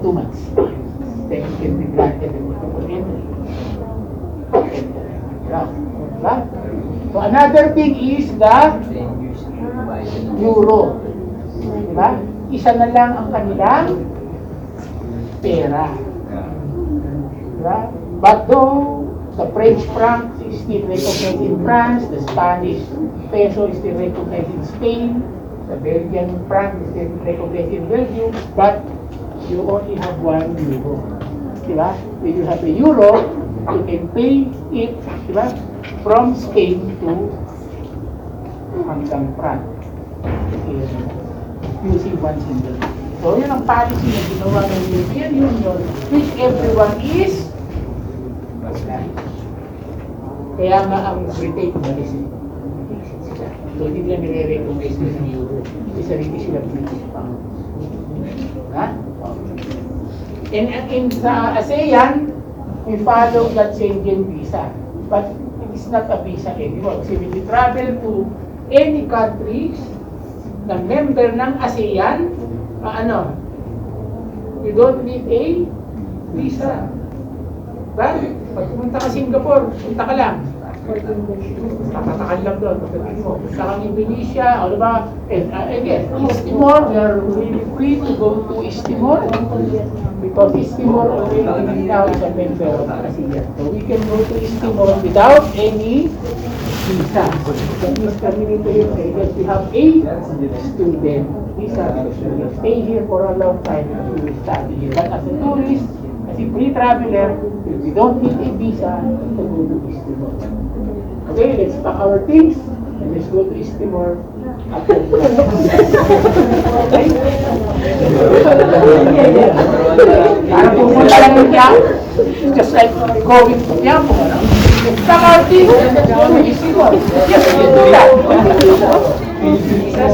2 months. Then you can be granted a multiple entry. Right? So another thing is the 10 years by the euro. Diba? Isa na lang ang kanilang pera. Diba? But though the French franc is still recognized in France, the Spanish peso is still recognized in Spain, the Belgian franc is still recognized in Belgium, but you only have 1 euro. Diba? If you have a euro, you can pay it, diba, from Spain to hanggang France. Using one single. So yun ang policy na ginawa ng European Union, which everyone is kaya nga ang Britain umalis eh. So hindi nila nire-recognize ng euro. Hindi sarili sila British pound. Ha? In sa ASEAN, we follow that Schengen visa. But it is not a visa anymore. Kasi when you travel to any countries na member ng ASEAN, you don't need a visa. Right? Pag pumunta ka Singapore, punta ka lang. Tatakan lang doon. Pagdating mo, punta kang Indonesia, o diba? And again, East Timor, we are really free to go to East Timor because East Timor already now is a member of ASEAN. So we can go to East Timor without any visa. That means coming into your areas, we have a student visa because you will stay here for a long time and you will study here. But as a tourist, as a free traveler, we don't need a visa to go to East Timor. Okay, let's pack our things and let's go to East Timor after the okay? Para pumunta lang ng Quiapo, just like going to Quiapo, ano? Let's pack our things and let's go to East Timor. Yes, we can do that.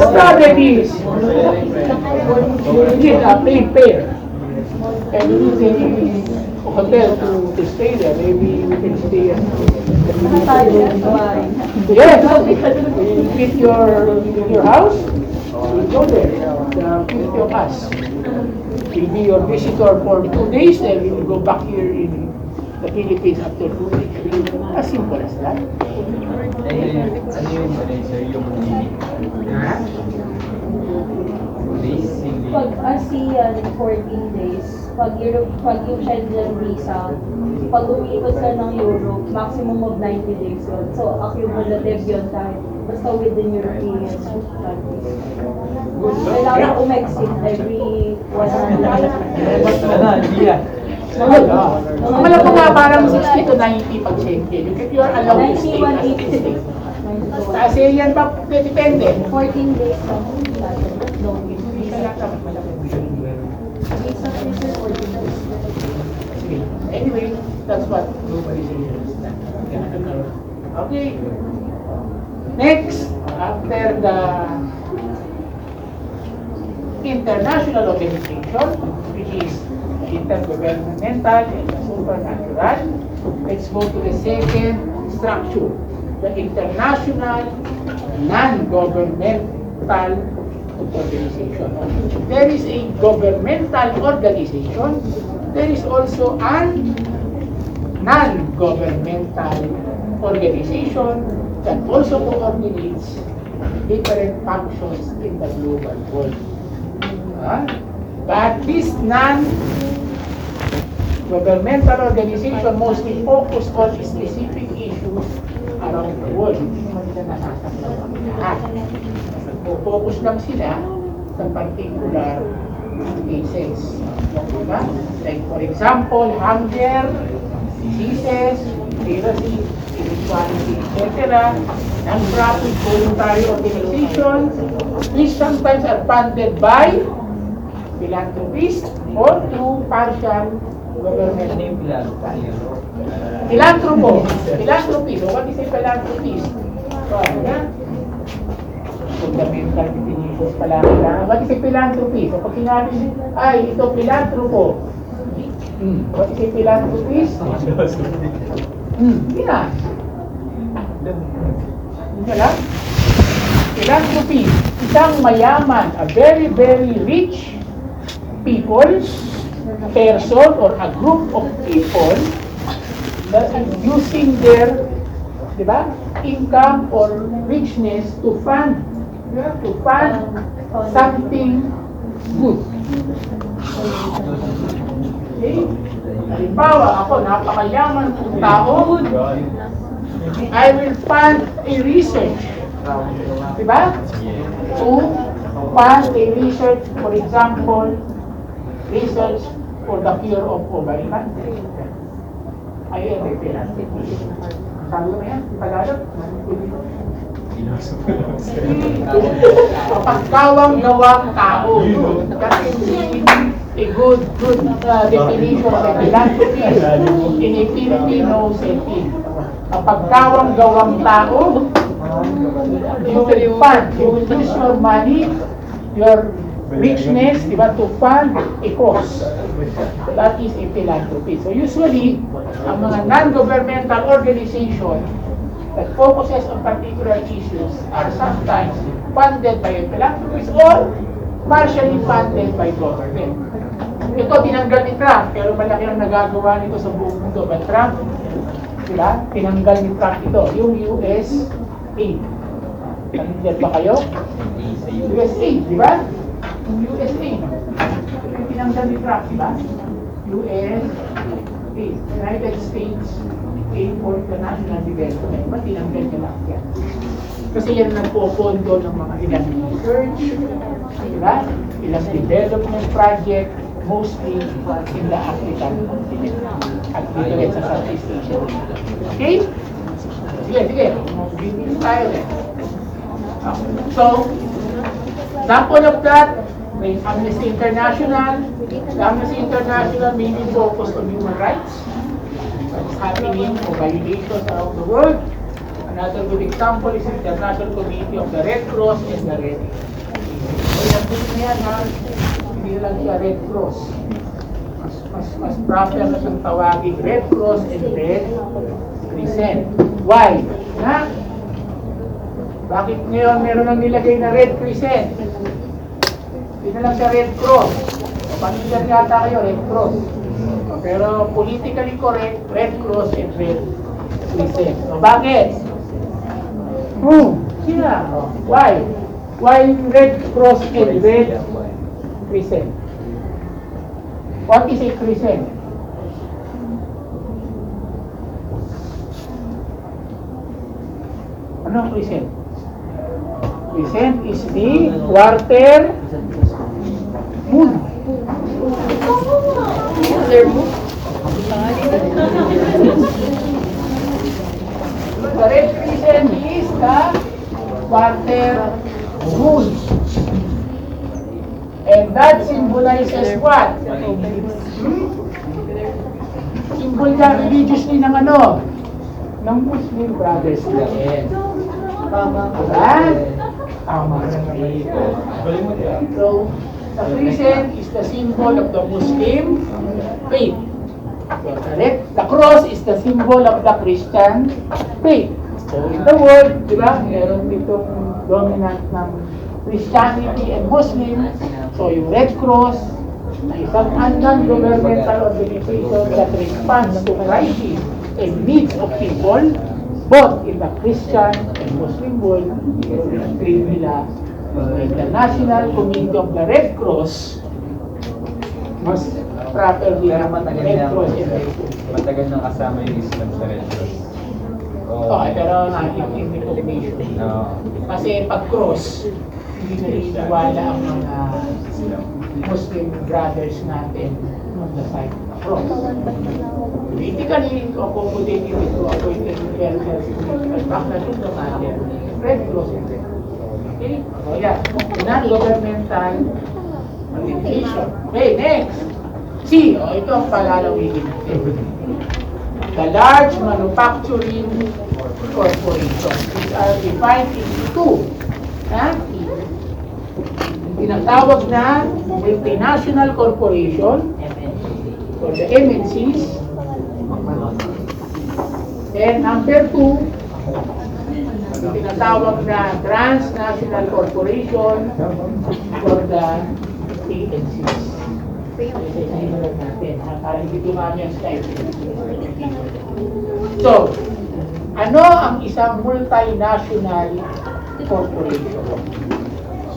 The problem is, you need a plane fare. And we need a hotel to stay there. Maybe we can stay at yes, you fit your house, you go there. The 50 of us will be your visitor for 2 days, then we will go back here in the Philippines after 2 days. As simple as that. Ano yung sir, yung limit? Days, Pag ASEAN, 14 days. Pag yung Schengen visa, pag umiikot ka ng Europe, maximum of 90 days yun. So, accumulative yun kahit basta within European countries. Kailangan umexit every 100. Hindi yan. Alam ko nga parang 60 to 90 pag Schengen. You are allowed to stay as a state. Sa ASEAN ba? Depende. 14 days lang. No, Visa lang naman malaki. visa is 14 days. Anyway, that's what globalization is. Okay. Next, after the international organization, which is intergovernmental and supernatural. Let's go to the second structure, the international non-governmental organization. There is a governmental organization. There is also an non-governmental organization that also coordinates different functions in the global world. But this non-governmental organization mostly focus on specific issues around the world. Hindi naman nila nasasaklaw ang lahat. Focus lang sila sa particular cases. Diba? Like for example, hunger, diseases, piracy, inequality, etc. Non-profit voluntary organizations, which sometimes are funded by philanthropists or through partial government. Ano yung plan? Philanthropist. So what is a philanthropist? So ano na? Fundamental definitions pala kailangan. What is a philanthropist? So pag sinabi, ay, ito philanthropo. What is a philanthropist? Hindi na. Hindi lang. Philanthropist, isang mayaman, a very, very rich people, person or a group of people that is using their, di ba, income or richness to fund something good. Okay? Halimbawa, ako, napakayaman kong tao, I will fund a research. Diba? To fund a research, for example, research for the cure of ovarian cancer. Ayun, may philanthropy. Sabi mo yan, in Tagalog? Pagkawang-gawang tao. That is a good definition of philanthropy in a Filipino setting. Pagkawang-gawang tao, you will fund, you will use your money, your richness, diba, to fund a cause. That is a philanthropy. So usually, ang mga non-governmental organization that focuses on particular issues are sometimes funded by a philanthropist or partially funded by government. Ito tinanggal ni Trump, pero malaki ang nagagawa nito sa buong mundo. But Trump, diba, tinanggal ni Trump ito, yung US aid. Nandiyan ba kayo? USA, di ba? USA. Yung tinanggal ni Trump, di ba? US aid. United States aid for international development. Ba't tinanggal niya lang yan? Kasi yan nagpo-pondo ng mga ilang research, di ba? Ilang development project, mostly in the African continent at dito rin sa Southeast Asia. Okay? Sige. Bibili tayo rin. So, example of that, may Amnesty International. The Amnesty International mainly focused on human rights. What's happening or violations around the world. Another good example is the International Committee of the Red Cross and the Red Cross. So, yan po yan ha. Hindi lang siya Red Cross. Mas proper na siyang tawagin Red Cross and Red Crescent. Why? Na? Bakit ngayon meron nang nilagay na Red Crescent? Hindi na lang siya Red Cross. O pamilyar yata kayo, Red Cross. O, pero politically correct, Red Cross and Red Crescent. O bakit? Sina? Why? Why Red Cross and Red Crescent? What is a crescent? Ano ang crescent? Crescent is the quarter moon. The red crescent is the quarter moon. And that symbolizes what? Symbol niya religiously ng ano? Ng Muslim brothers natin. Tama ba? Tama. So, the crescent is the symbol of the Muslim faith. The cross is the symbol of the Christian faith. So in the world, di ba, meron ditong dominant ng Christianity and Muslim. So yung Red Cross, isang non-governmental organization that responds to crises and needs of people, both in the Christian and Muslim world. So in nila, the International Committee of the Red Cross must properly Pero have matagal Red na, Cross and Red Cross. matagal na kasama yung Islam sa Red Cross. Okay, pero in recognition. No. Kasi pag cross, hindi naniniwala ang mga Muslim brothers natin on the side of the cross. Politically, accommodating it to appointed elders, pagkakasin na natin, Red Cross. Okay? So yeah, non-governmental organization. Okay, next. C, ito ang palalawigin natin. The large manufacturing corporations. These are defined into two. Tinatawag na multinational corporation or the MNCs. And number two, tinatawag na transnational corporation or the TNCs. Para hindi dumami ang slide. So, ano ang isang multinational corporation?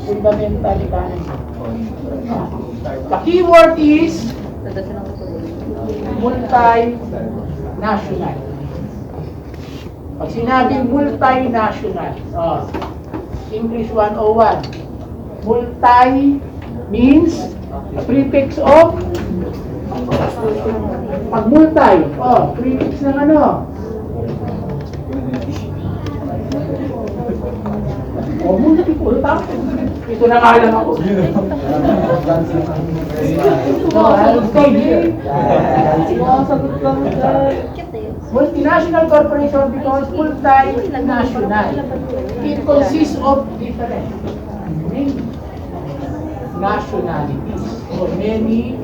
Fundamental ka. The keyword is multinational. Pag sinabing multinational, English 101, multi means a prefix of pag multi, prefix ng ano? Multiple, ito na nga lang ako. Multinational corporation because multinational. It consists of different nationalities or many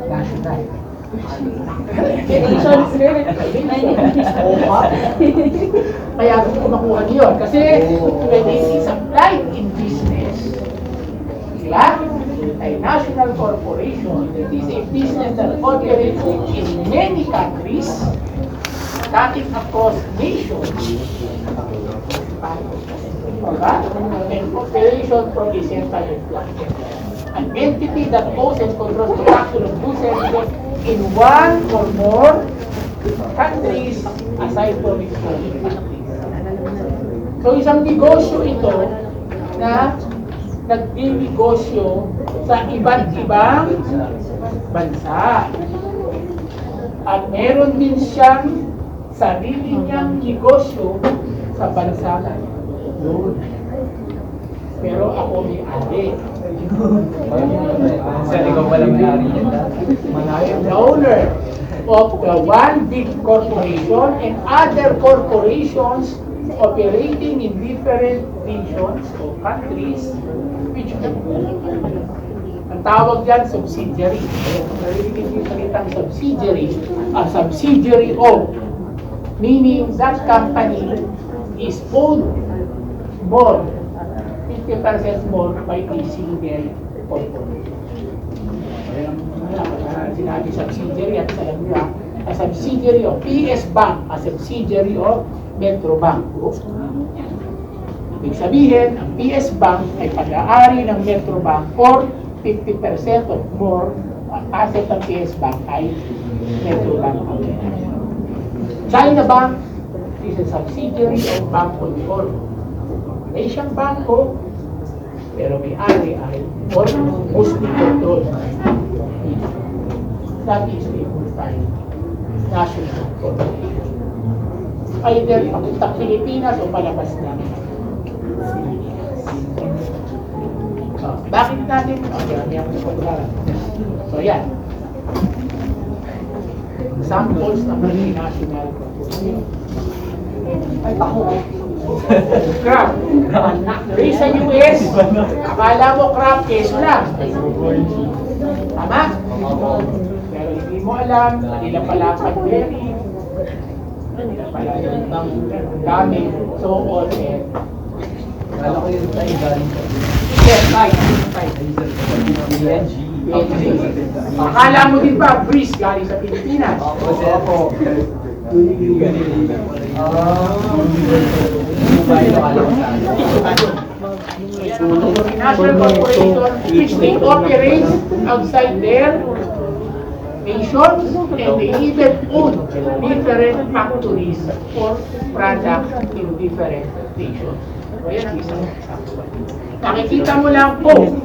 nationalities. Kaya kung makuha niyo yun, kasi when it is applied in business, a national corporation, it is a business that operates in many countries, cutting across nations, and operation from the central employment. An entity that owns and controls production of goods and services in one or more countries aside from its own countries. So isang negosyo ito na nagdinegosyo sa iba't ibang bansa. At meron din siyang sarili niyang negosyo sa bansa na yun. Pero ako may ari. Sir, ikaw pala may-ari niyan. I am the owner of the one big corporation and other corporations operating in different regions or countries which ang tawag dyan subsidiary. Narinig yung salitang subsidiary. A subsidiary of, meaning that company is owned more 50% more by a single corporation. Sinabi subsidiary at alam nyo, a subsidiary of PS Bank, a subsidiary of Metro Bank Group. Ibig sabihin, ang PS Bank ay pag-aari ng Metro Bank or 50% of more asset ng PS Bank ay Metro Bank. China Bank is a subsidiary of Bangko Negoro. May siyang bangko, pero may-ari ay mostly controlled. That is the multinational corporation. Either papuntang Pilipinas o palabas na. Bakit natin? So yan. Examples ng multinational corporation. Ay, ako. Crab. Race sa US, akala mo crab, keso lang. Tama? Pero hindi mo alam, kanila pala pag-wearing, kanila pala yung gamit, so on and Kala ko yung tayo galing sa yes, right. PNG. Akala mo din ba, Breeze galing sa Pilipinas? Opo. Multinational corporation which they operate outside their nations and they even own different factories for products in different nations. So yan ang isang example. Nakikita mo lang Coke,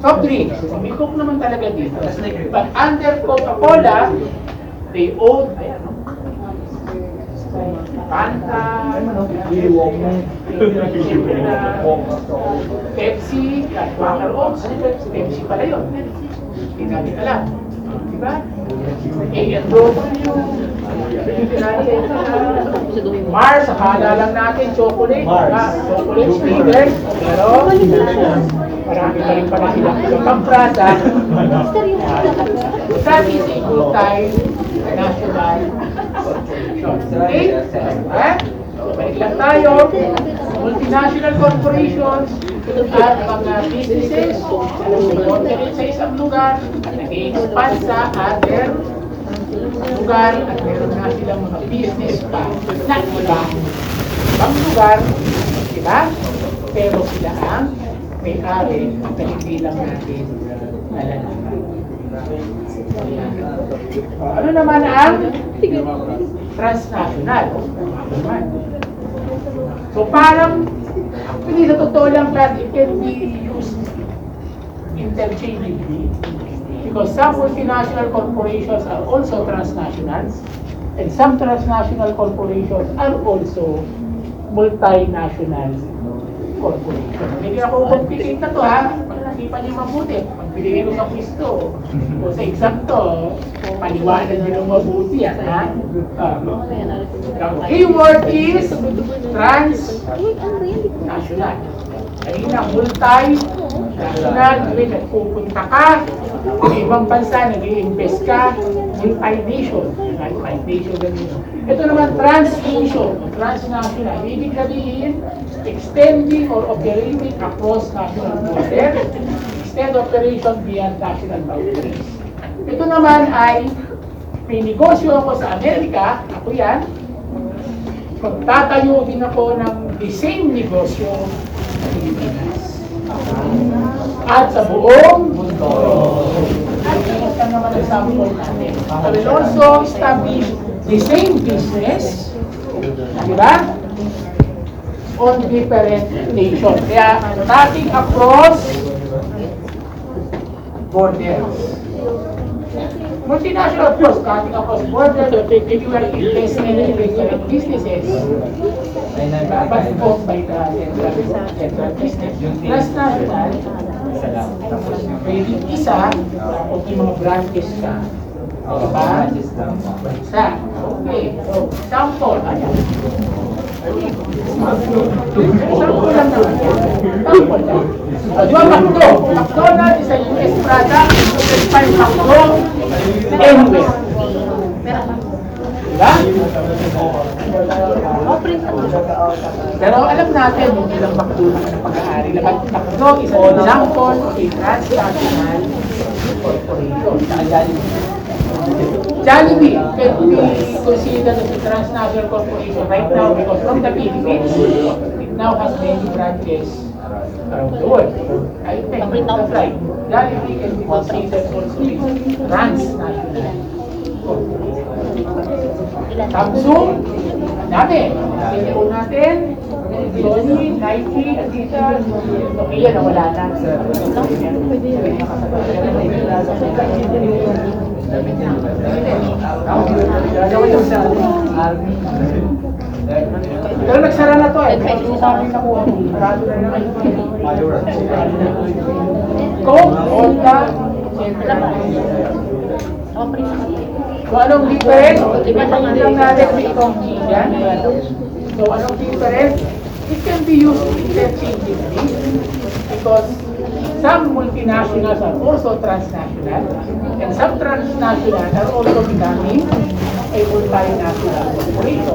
soft drinks, may Coke naman talaga dito. But under Coca-Cola, they own Fanta, Pepsi, at Quaker Oats. Pepsi pala yun. Hindi natin alam. Diba? Mars, akala lang natin chocolate. Chocolate flavor. Pero, marami pa rin pala silang ibang product. That is a multinational corporation. Okay? Balik lang tayo. Multinational corporations at mga businesses operate sa isang lugar, nag-i-expand sa other lugar at meron na silang mga business pa na ibang lugar, diba? Pero sila ang may-ari na hindi lang natin nalalaman. Ano naman ang transnational? So parang, actually sa totoo lang that it can be used interchangeably because some multinational corporations are also transnationals and some transnational corporations are also multinational corporations. Hindi ako complicate na to ha, pag-isipan niyo mabuti. Pag-bilhin ko sa quiz to, o sa exam to, paliwanag niyo ng mabuti yan ha. The keyword is transnational. Kanina, multi-national, nagpupunta ka, sa ibang bansa, nag-i-invest ka, multi-nation. Multi-nation ganun. Ito naman, trans-nation, transnational. Ibig sabihin, extending or operating across national borders, extend operation beyond national boundaries. Ito naman ay, may negosyo ako sa Amerika, ako yan, magtatayo din ako ng the same negosyo sa Pilipinas. At sa buong mundo. At ito naman ang sample natin. I will also establish the same business, di ba? On different nations. Kaya, cutting across borders. Multinational, of course, cutting across borders, if you are investing in different businesses, but owned by the central business. Transnational, pwede isa, o yung mga branches ka, diba? Bansa. Okay, so, example, ayan. Example lang naman. Example lang. Diba McDo? McDonald's is a US product. You can find McDo anywhere. Diba? Pero alam natin, hindi lang McDo ang pag-aari. McDo is an example of a transnational corporation. Jollibee can be considered as a transnational corporation right now because from the Philippines, it now has many branches around the world. I think that's right. Jollibee can be considered also a transnational corporation. Samsung, dami. CEO natin, Sony, Nike, Adidas, Nokia na wala na. Pero nagsara na to eh. Sabi na ko, marado na naman. Coke, Honda, so anong difference? Ipagin lang natin may Coke yan. So anong difference? It can be used interchangeably because some multinationals are also transnational, and some transnational are also becoming a multinational corporation.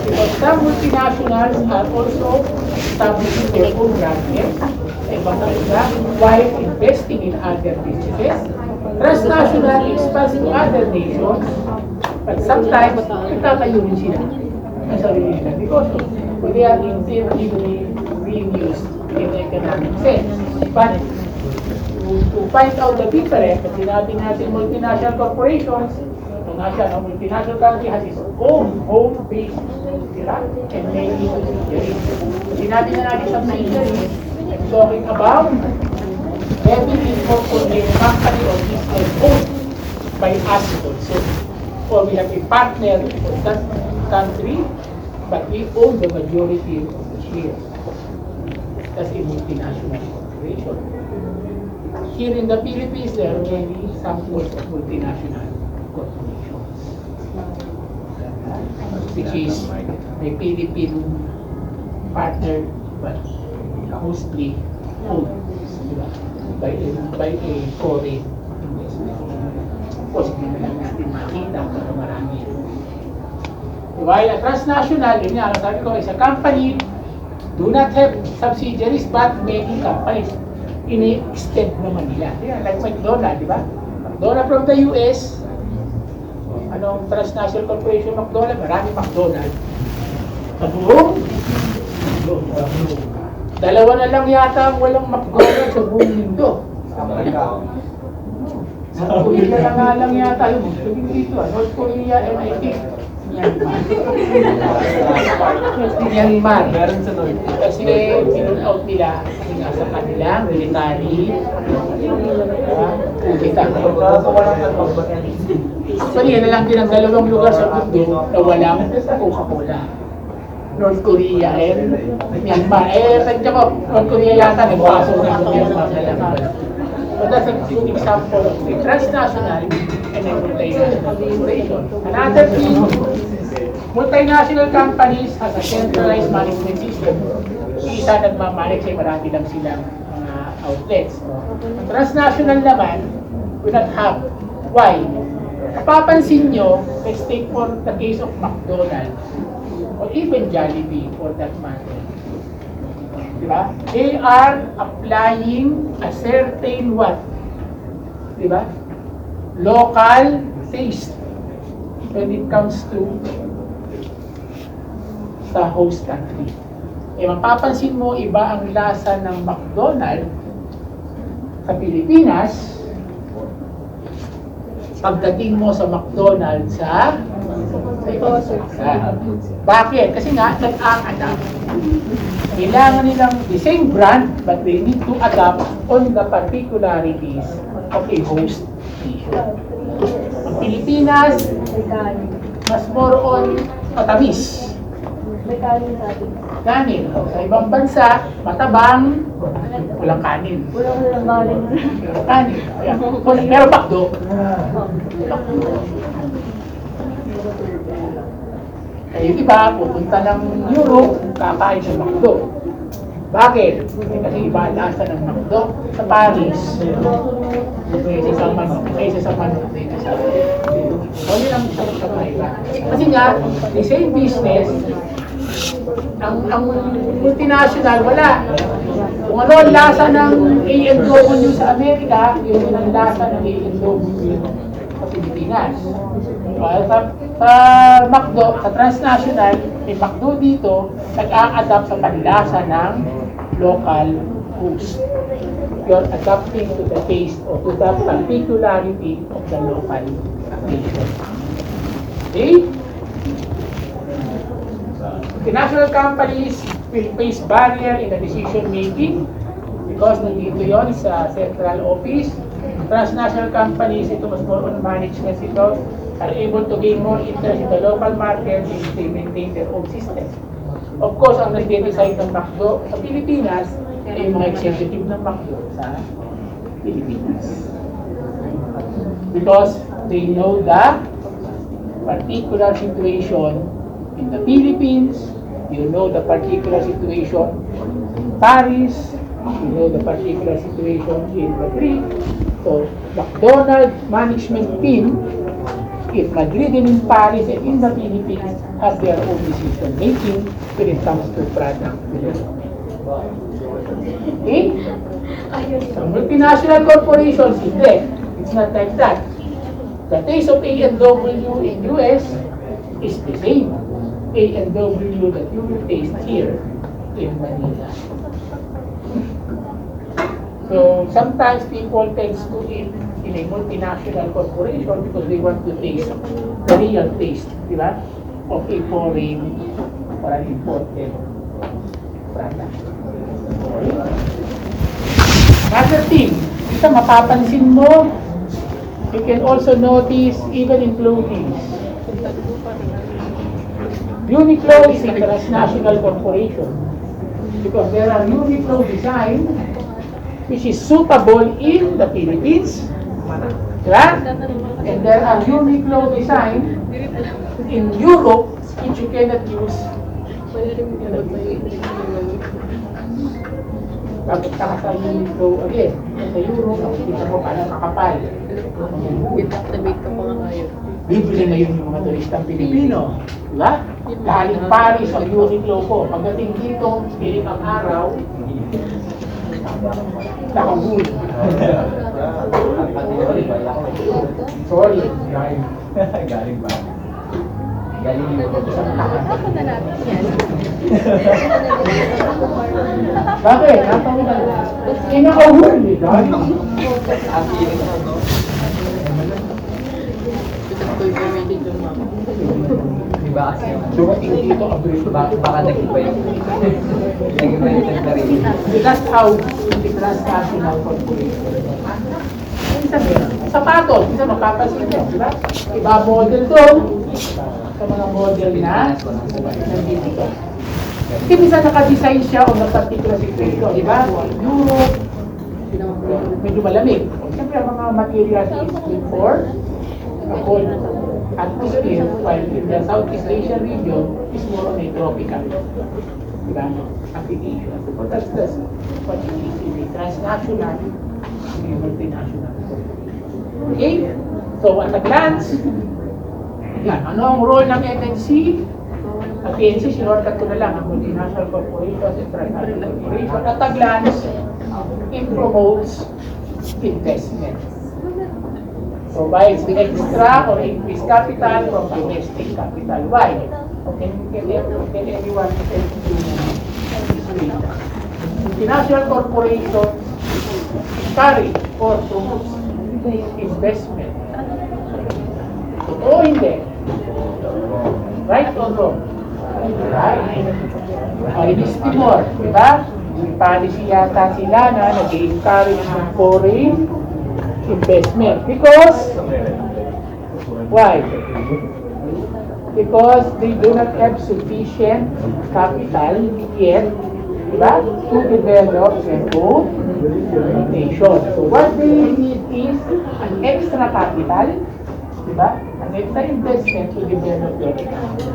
Because some multinationals are also establishing their own branches sa ibang bansa while investing in other businesses. Transnational expands to other nations, but sometimes nagkakayo rin sila ang sarili nila because they are internally being used in economic sense. But to find out the difference, kasi natin multinational corporations, multinational country has its own home base, and many subsidiaries. Sinabi na natin sa subsidiaries, I'm talking about every incorporated company or business owned by us also. Or we have a partner for that country, but we own the majority of the shares. That's a multinational corporation. Here in the Philippines, there are many samples of multinational corporations, which is a Philippine partner, but mostly owned by a foreign investment. Of course, hindi na lang natin makita pero marami. While a transnational, yun nga, sabi ko, is a company, do not have subsidiaries but many companies. Ini-extend naman nila. Like McDonald's, di ba? McDonald's from the US, anong transnational corporation McDonald's? Marami McDonald's. Sa buong dalawa na lang yata ang walang McDonald's sa buong mundo. Sa Korea na nga lang yata yung dito, North Korea and I think Myanmar. Meron sa North. Kasi pinun-out nila kasi nga sa kanilang military kita. Actually, yan na lang din ang dalawang lugar sa mundo na walang Coca-Cola. North Korea and Myanmar. Tagya ko, North Korea yata nagpasok na Myanmar na lang. But that's a good example of a transnational and a multinational corporation. Another thing, multinational companies has a centralized management system. Isa nagmamanage ay marami lang silang mga outlets. Transnational naman, we not have. Why? Papansin nyo, let's take for the case of McDonald's or even Jollibee for that matter. Diba? They are applying a certain what? Diba? Local taste when it comes to sa host country. Mapapansin mo, iba ang lasa ng McDonald's sa Pilipinas pagdating mo sa McDonald's sa bakit? Kasi nga, nag-a-adapt. Kailangan nilang the same brand, but they need to adapt on the particularities of a host nation. Ang Pilipinas, mas more on matamis. Kanin. Sa ibang bansa, matabang, walang kanin. Kanin. Pero pakdo. Yung iba, pupunta ng Europe, kakain ng McDo. Bakit? Kasi iba ang lasa ng McDo sa Paris. Kaysa sa manok, kaysa sa Wala lang sa iba. Kasi nga, the same business, ang multinational, wala. Kung ano ang lasa ng A&W sa Amerika, yun ang lasa ng A&W sa Pilipinas. Sa McDo, sa transnational, may McDo dito, nag-a-adapt sa panlasa ng local host. You're adapting to the taste or to the particularity of the local nation. Okay? International companies will face barrier in the decision making because nandito yon sa central office. Transnational companies, ito mas more on management ito, are able to gain more interest in the local market if they maintain their own system. Of course, ang nag-decide ng McDo sa Pilipinas ay yung mga executive ng McDo sa Pilipinas. Because they know the particular situation in the Philippines, you know the particular situation in Paris, You know the particular situation in Madrid. So, McDonald's management team in Madrid and in Paris and in the Philippines have their own decision making when it comes to product development. Okay? So, multinational corporations, it's not like that. The taste of A&W in US is the same A&W that you will taste here in Manila. So sometimes people tend to eat in a multinational corporation because they want to taste the real taste, di ba? Of a foreign or an imported product. Another thing, ito mapapansin mo, you can also notice even in clothing. Uniqlo is a transnational corporation because there are Uniqlo design which is suitable in the Philippines, right? And there are Uniqlo design in Europe which you cannot use in the Philippines. Bakit ka sa Uniqlo again? Sa Europe, kita mo parang kakapal. Activate ka pa nga ngayon. Bibili ngayon yung mga turistang Pilipino. Diba? Galing Paris ang Uniqlo ko. Pagdating dito, piling ang araw, nakahul. Sorry. Galing ba? Galing yung Ako na natin yan. Bakit? Napakita. Kinakahul nila. Ang feeling mo, no? Diba kasi yung Dumating dito, abri. baka nag-iba yung temperature. That's how the transnational corporation. Minsan meron. Sapatos, minsan mapapansin nyo, di ba? Iba model doon sa mga model na nandito. Kasi minsan nakadesign siya on a particular situation, di ba? Europe, medyo malamig. Siyempre ang mga materials is good for a cold atmosphere, while in the Southeast Asian region is more on a tropical, di ba? Application. So that's what it is in a transnational and a multinational. Okay? So at a glance, yan, ano ang role ng MNC? At PNC, sinortat ko na lang ang multinational corporations and transnational corporations. At a glance, it promotes investment. Provides the extra or increased capital from domestic capital. Why? Can anyone tell you? Multinational corporation encourage or promotes investment. Totoo hindi? Right or wrong? Right. Iris Timor, di ba? May policy yata sila na nag-encourage ng foreign investment. Because, why? Because they do not have sufficient capital yet, diba, to develop their own nation. So what they need is an extra capital, diba, an extra investment to develop their economy.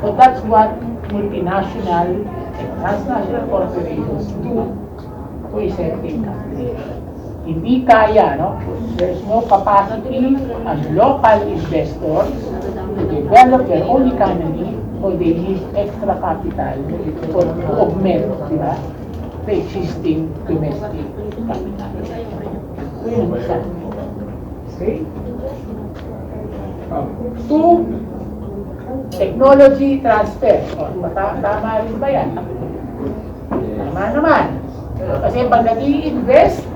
So that's what multinational and transnational corporations do to a certain country. Hindi kaya, no? There's no capacity as local investors to develop their own economy, so they need extra capital for to augment, di ba, the existing domestic capital. So yun ang isa. Okay? Two, technology transfer. Tama rin ba yan? Tama naman. Kasi pag nag-i-invest,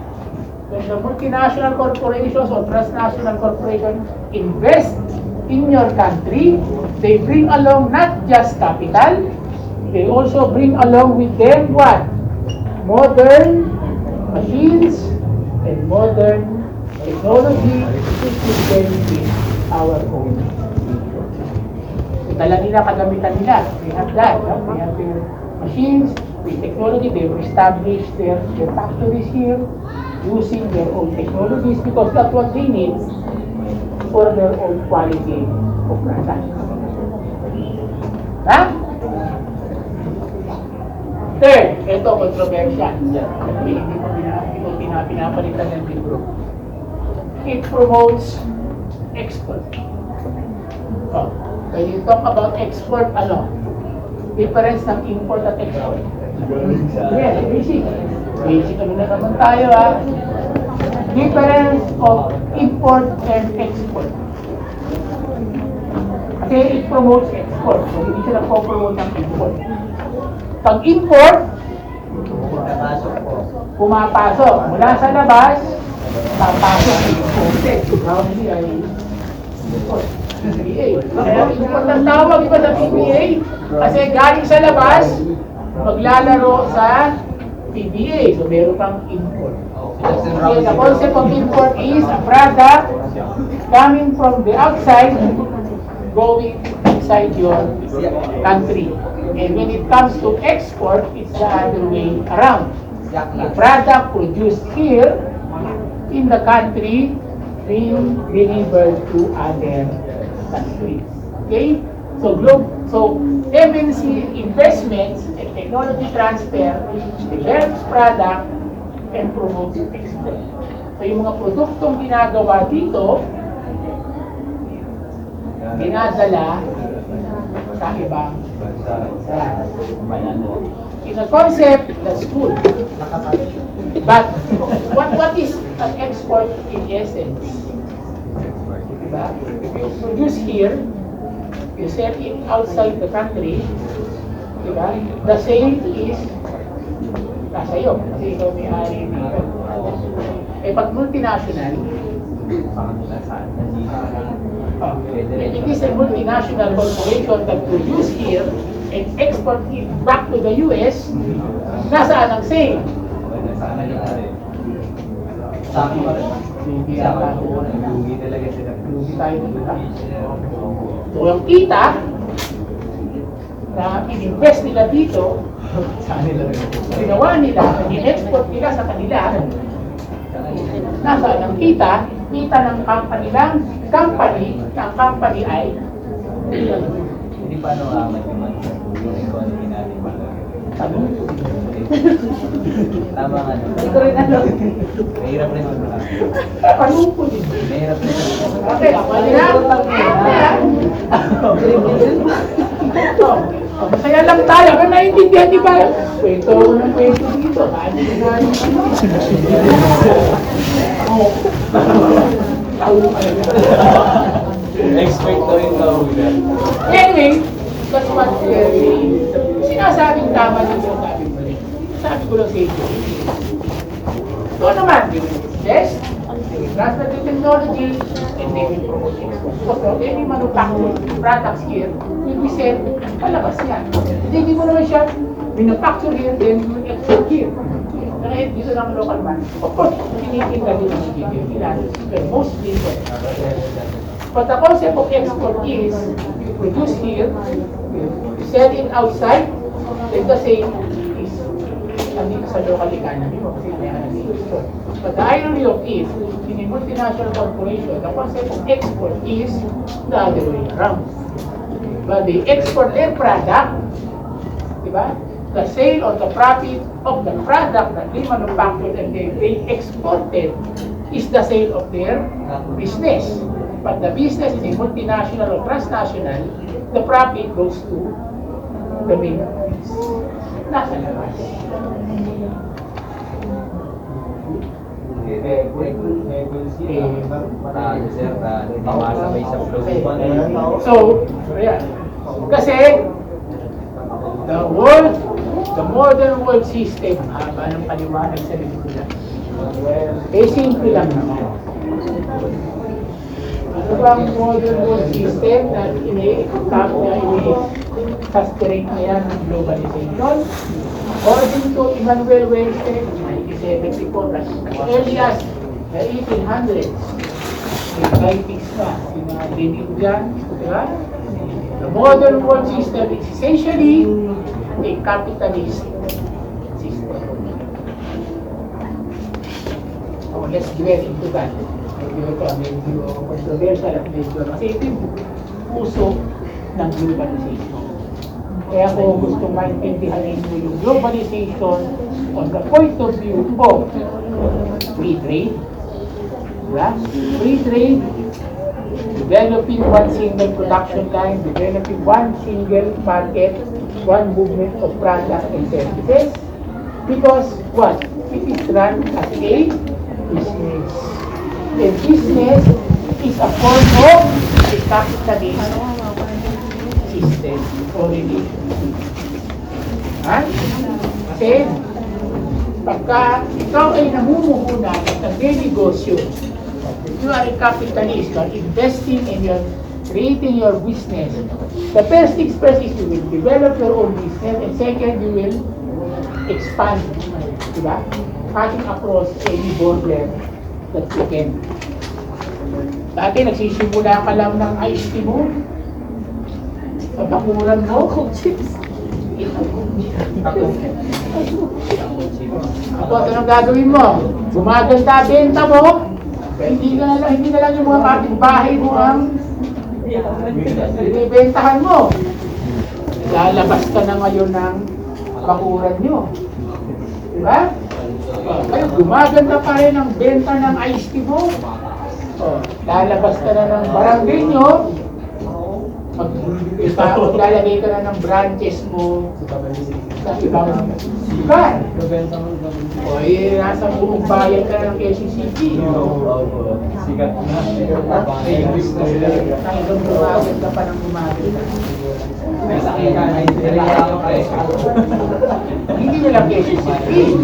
when the multinational corporations or transnational corporations invest in your country, they bring along not just capital, they also bring along with them what? Modern machines and modern technology which will benefit our own. So, dala nila, kagamitan nila. They have that. No? They have their machines, with technology, they've established their factories here, using their own technologies because that's what they need for their own quality of product. Ha? Third, ito, controversial. Hindi ko pinapalitan ng libro. It promotes export. Oh, when you talk about export, ano? Difference ng import at export. Yes, basic. Basic ano na naman tayo, ha? Difference of import and export. Kasi it promotes export. So, hindi siya nagpo-promote ng import. Pag import, pumapasok. Mula sa labas, papasok sa imported. Hindi ay import. PBA. Kaya import ang tawag iba sa PBA. Kasi galing sa labas, maglalaro sa PBA. So, meron pang import. Okay, the concept of import is a product coming from the outside going inside your country. And when it comes to export, it's the other way around. The product produced here in the country being delivered to other countries. Okay? So MNC investments and technology transfer develops product and promotes export. So yung mga produktong ginagawa dito, dinadala sa ibang bansa. In a concept, that's good. But what is an export in essence? Diba? If you produce here, you sell it outside the country, diba? The sale is nasa iyo, kasi ikaw may-ari dito. Eh pag multinational, if it is a multinational corporation that produce here and export it back to the US, nasaan ang sale? Lugi talaga sila. Lugi tayo dito. So yung kita na in-invest nila dito, ginawa nila, in-export nila sa kanila, nasaan ang kita? Kita ng company, ang company ay Hindi pa naman yung economy natin. Tama nga. Hindi ko rin alam. Mahirap rin. panupo din. Mahirap rin. Okay, masaya lang tayo. Kung naiintindihan di ba? Kwento ko ng kwento dito. Ano na Expect ko yung kahulan. Anyway, that's what we're saying. Sinasabing tama ng sinasabi mo rin. Sabi ko lang sa inyo. So naman, yes, they will transfer the technology and they will promote export. So any manufactured products here will be sent palabas yan. Hindi mo naman siya manufacture here, then you export here. Kaya dito lang local man. Of course, tinitinda din ang ilan. But mostly, but the concept of export is you produce here, you sell it outside, then the same is nandito sa local economy mo kasi may nag-export. But the irony of it, in a multinational corporation, the concept of export is the other way around. But they export their product, diba? The sale or the profit of the product that they manufactured and they exported is the sale of their business. But the business is a multinational or transnational, the profit goes to the main office. Nasa labas. So, yeah. Kasi, the modern world system, haba ng paliwanag sa libro na. Simple lang naman. Ano ba ang modern world system na ini-saturate na yan ng globalization? According to Immanuel Webster, 1974, as early as the 1800s, may writings na, yung mga dinig dyan, diba? The modern world system is essentially a capitalist system. So let's dwell into that. Medyo controversial at medyo kasi ito yung puso ng globalization. Kaya ko gusto maintindihan ninyo yung globalization on the point of view of free trade. Diba? Free trade, developing one single production line, developing one single market, one movement of products and services. Because what? It is run as a business. And business is a form of a capitalist system or relation. Ha? Kasi, pagka ikaw ay namumuhunan at nagre-negosyo, you are a capitalist, you are investing and you are creating your business. The first things first is you will develop your own business, and second, you will expand, diba? Cutting across any border that you can. Dati nagsisimula ka lang ng iced tea mo, sa bakuran mo, Ako, anong gagawin mo? Gumaganda benta mo, hindi na lang yung mga kapitbahay mo ang binibentahan mo. Lalabas ka na ngayon ng bakuran nyo. Diba? Kaya gumaganda pa rin ang benta ng iced tea mo. Lalabas ka na ng barangay nyo. Maglalagay ka na ng branches mo sa ibang lugar. O nasa buong bayan ka na ng Quezon City. Sikat na. Hanggang gumagod ka pa ng gumagod. Hindi nila Quezon City.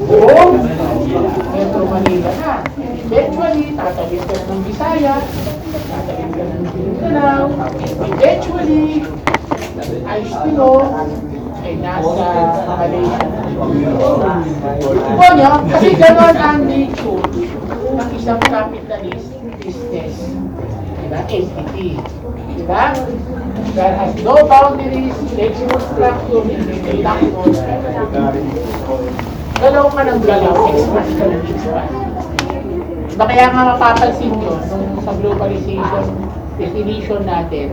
Buong Metro Manila na. Eventually, tatagin ka na ng Bisaya, tatagin ka na ng Mindanao. Eventually, ayos nyo ay nasa Malaysia. Ipo nyo, kasi gano'n ang nature ng isang capitalist business. Diba? Entity. Diba? That has no boundaries, flexible structure, and galaw ka ng galaw, expand ka ng expand. Kaya nga mapapansin nyo, nung sa globalization definition natin,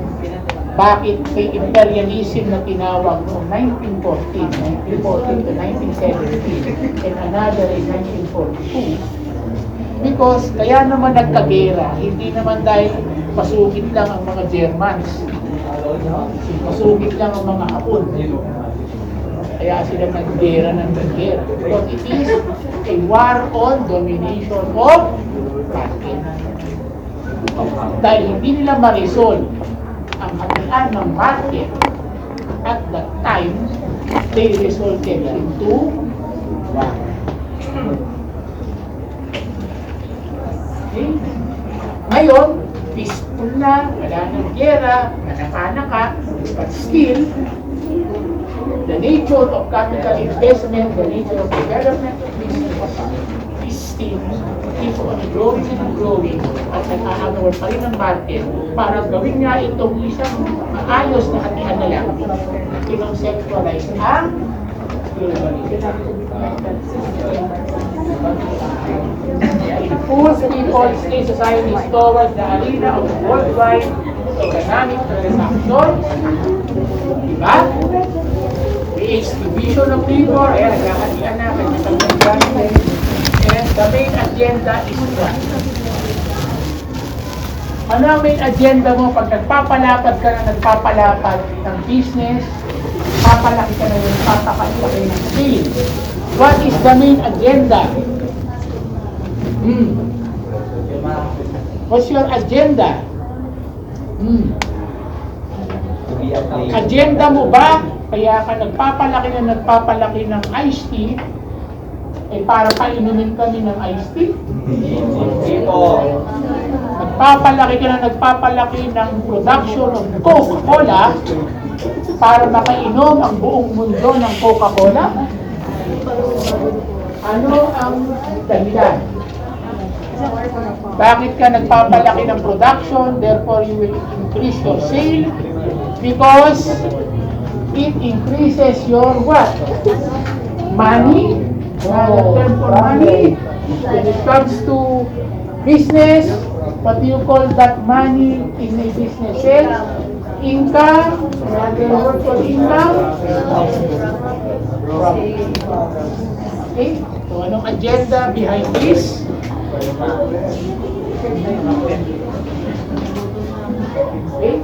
bakit may imperialism na tinawag noong 1914 to 1917, and another in 1942. Because kaya naman nagkagera, hindi naman dahil pasugit lang ang mga Germans, pasugit lang ang mga Hapon. Kaya sila naggera ng naggera. Because it is a war on domination of market. Dahil hindi nila ma-resolve ang hatian ng market at that time, they resolved it into war. Okay? Ngayon, peaceful na, wala ng gera, manaka-naka, but still, the nature of capital investment, the nature of development of business is still keep on growing and growing at nag-a-absorb pa rin ang market para gawin nga itong isang maayos na hatian na lang kinonceptualize ang globalization. It pulls people, state societies towards the arena of worldwide economic transactions. Diba? Creates division of labor, ayan, naghahatian na, kanya-kanya. And the main agenda is what? Ano ang main agenda mo pag nagpapalapad ka na nagpapalapad ng business, papalaki ka na yung papalaki ng sale? What is the main agenda? What's your agenda? Agenda mo ba? Kaya ka nagpapalaki ng iced tea, eh para painumin kami ng iced tea? Nagpapalaki ng production ng Coca-Cola para makainom ang buong mundo ng Coca-Cola? Ano ang dahilan? Bakit ka nagpapalaki ng production, therefore you will increase your sale? Because it increases your what? Money? Term for money. When it comes to business, what do you call that money in a business sales? income, another word for income. Okay, so anong agenda behind this? Okay.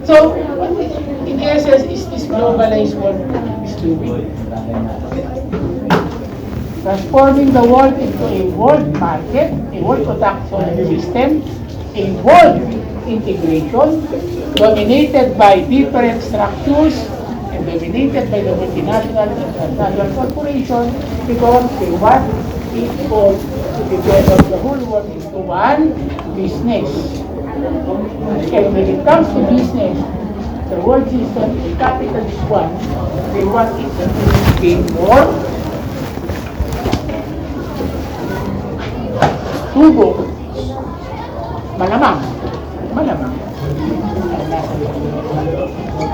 So, in essence, is this globalized world is doing? Transforming the world into a world market, a world production system, a world integration, dominated by different structures and dominated by the multinational and transnational corporations because they want it all to develop the whole world into one business. And when it comes to business, the world system, the capitalist one, they want it to gain more. Tubo. Malamang. Malamang.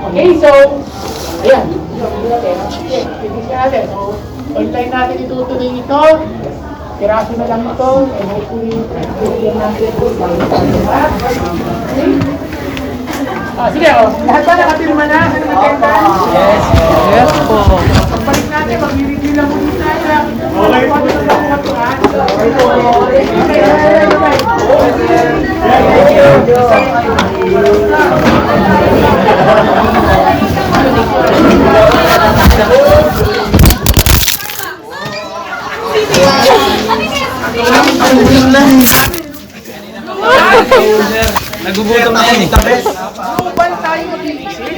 Okay, so, ayan. Finish natin. So, online natin itutuloy ito. Piraso na lang ito. And hopefully, bigyan natin ito. Okay? Sige, lahat ba nakapirma na? Yes. Yes po. Pagbalik natin, mag-review lang muna tayo. Okay po. Nagugutom na yan eh. Global tayo mag-iisip.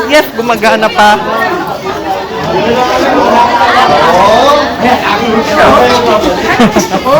Yes, gumagana pa. Ako.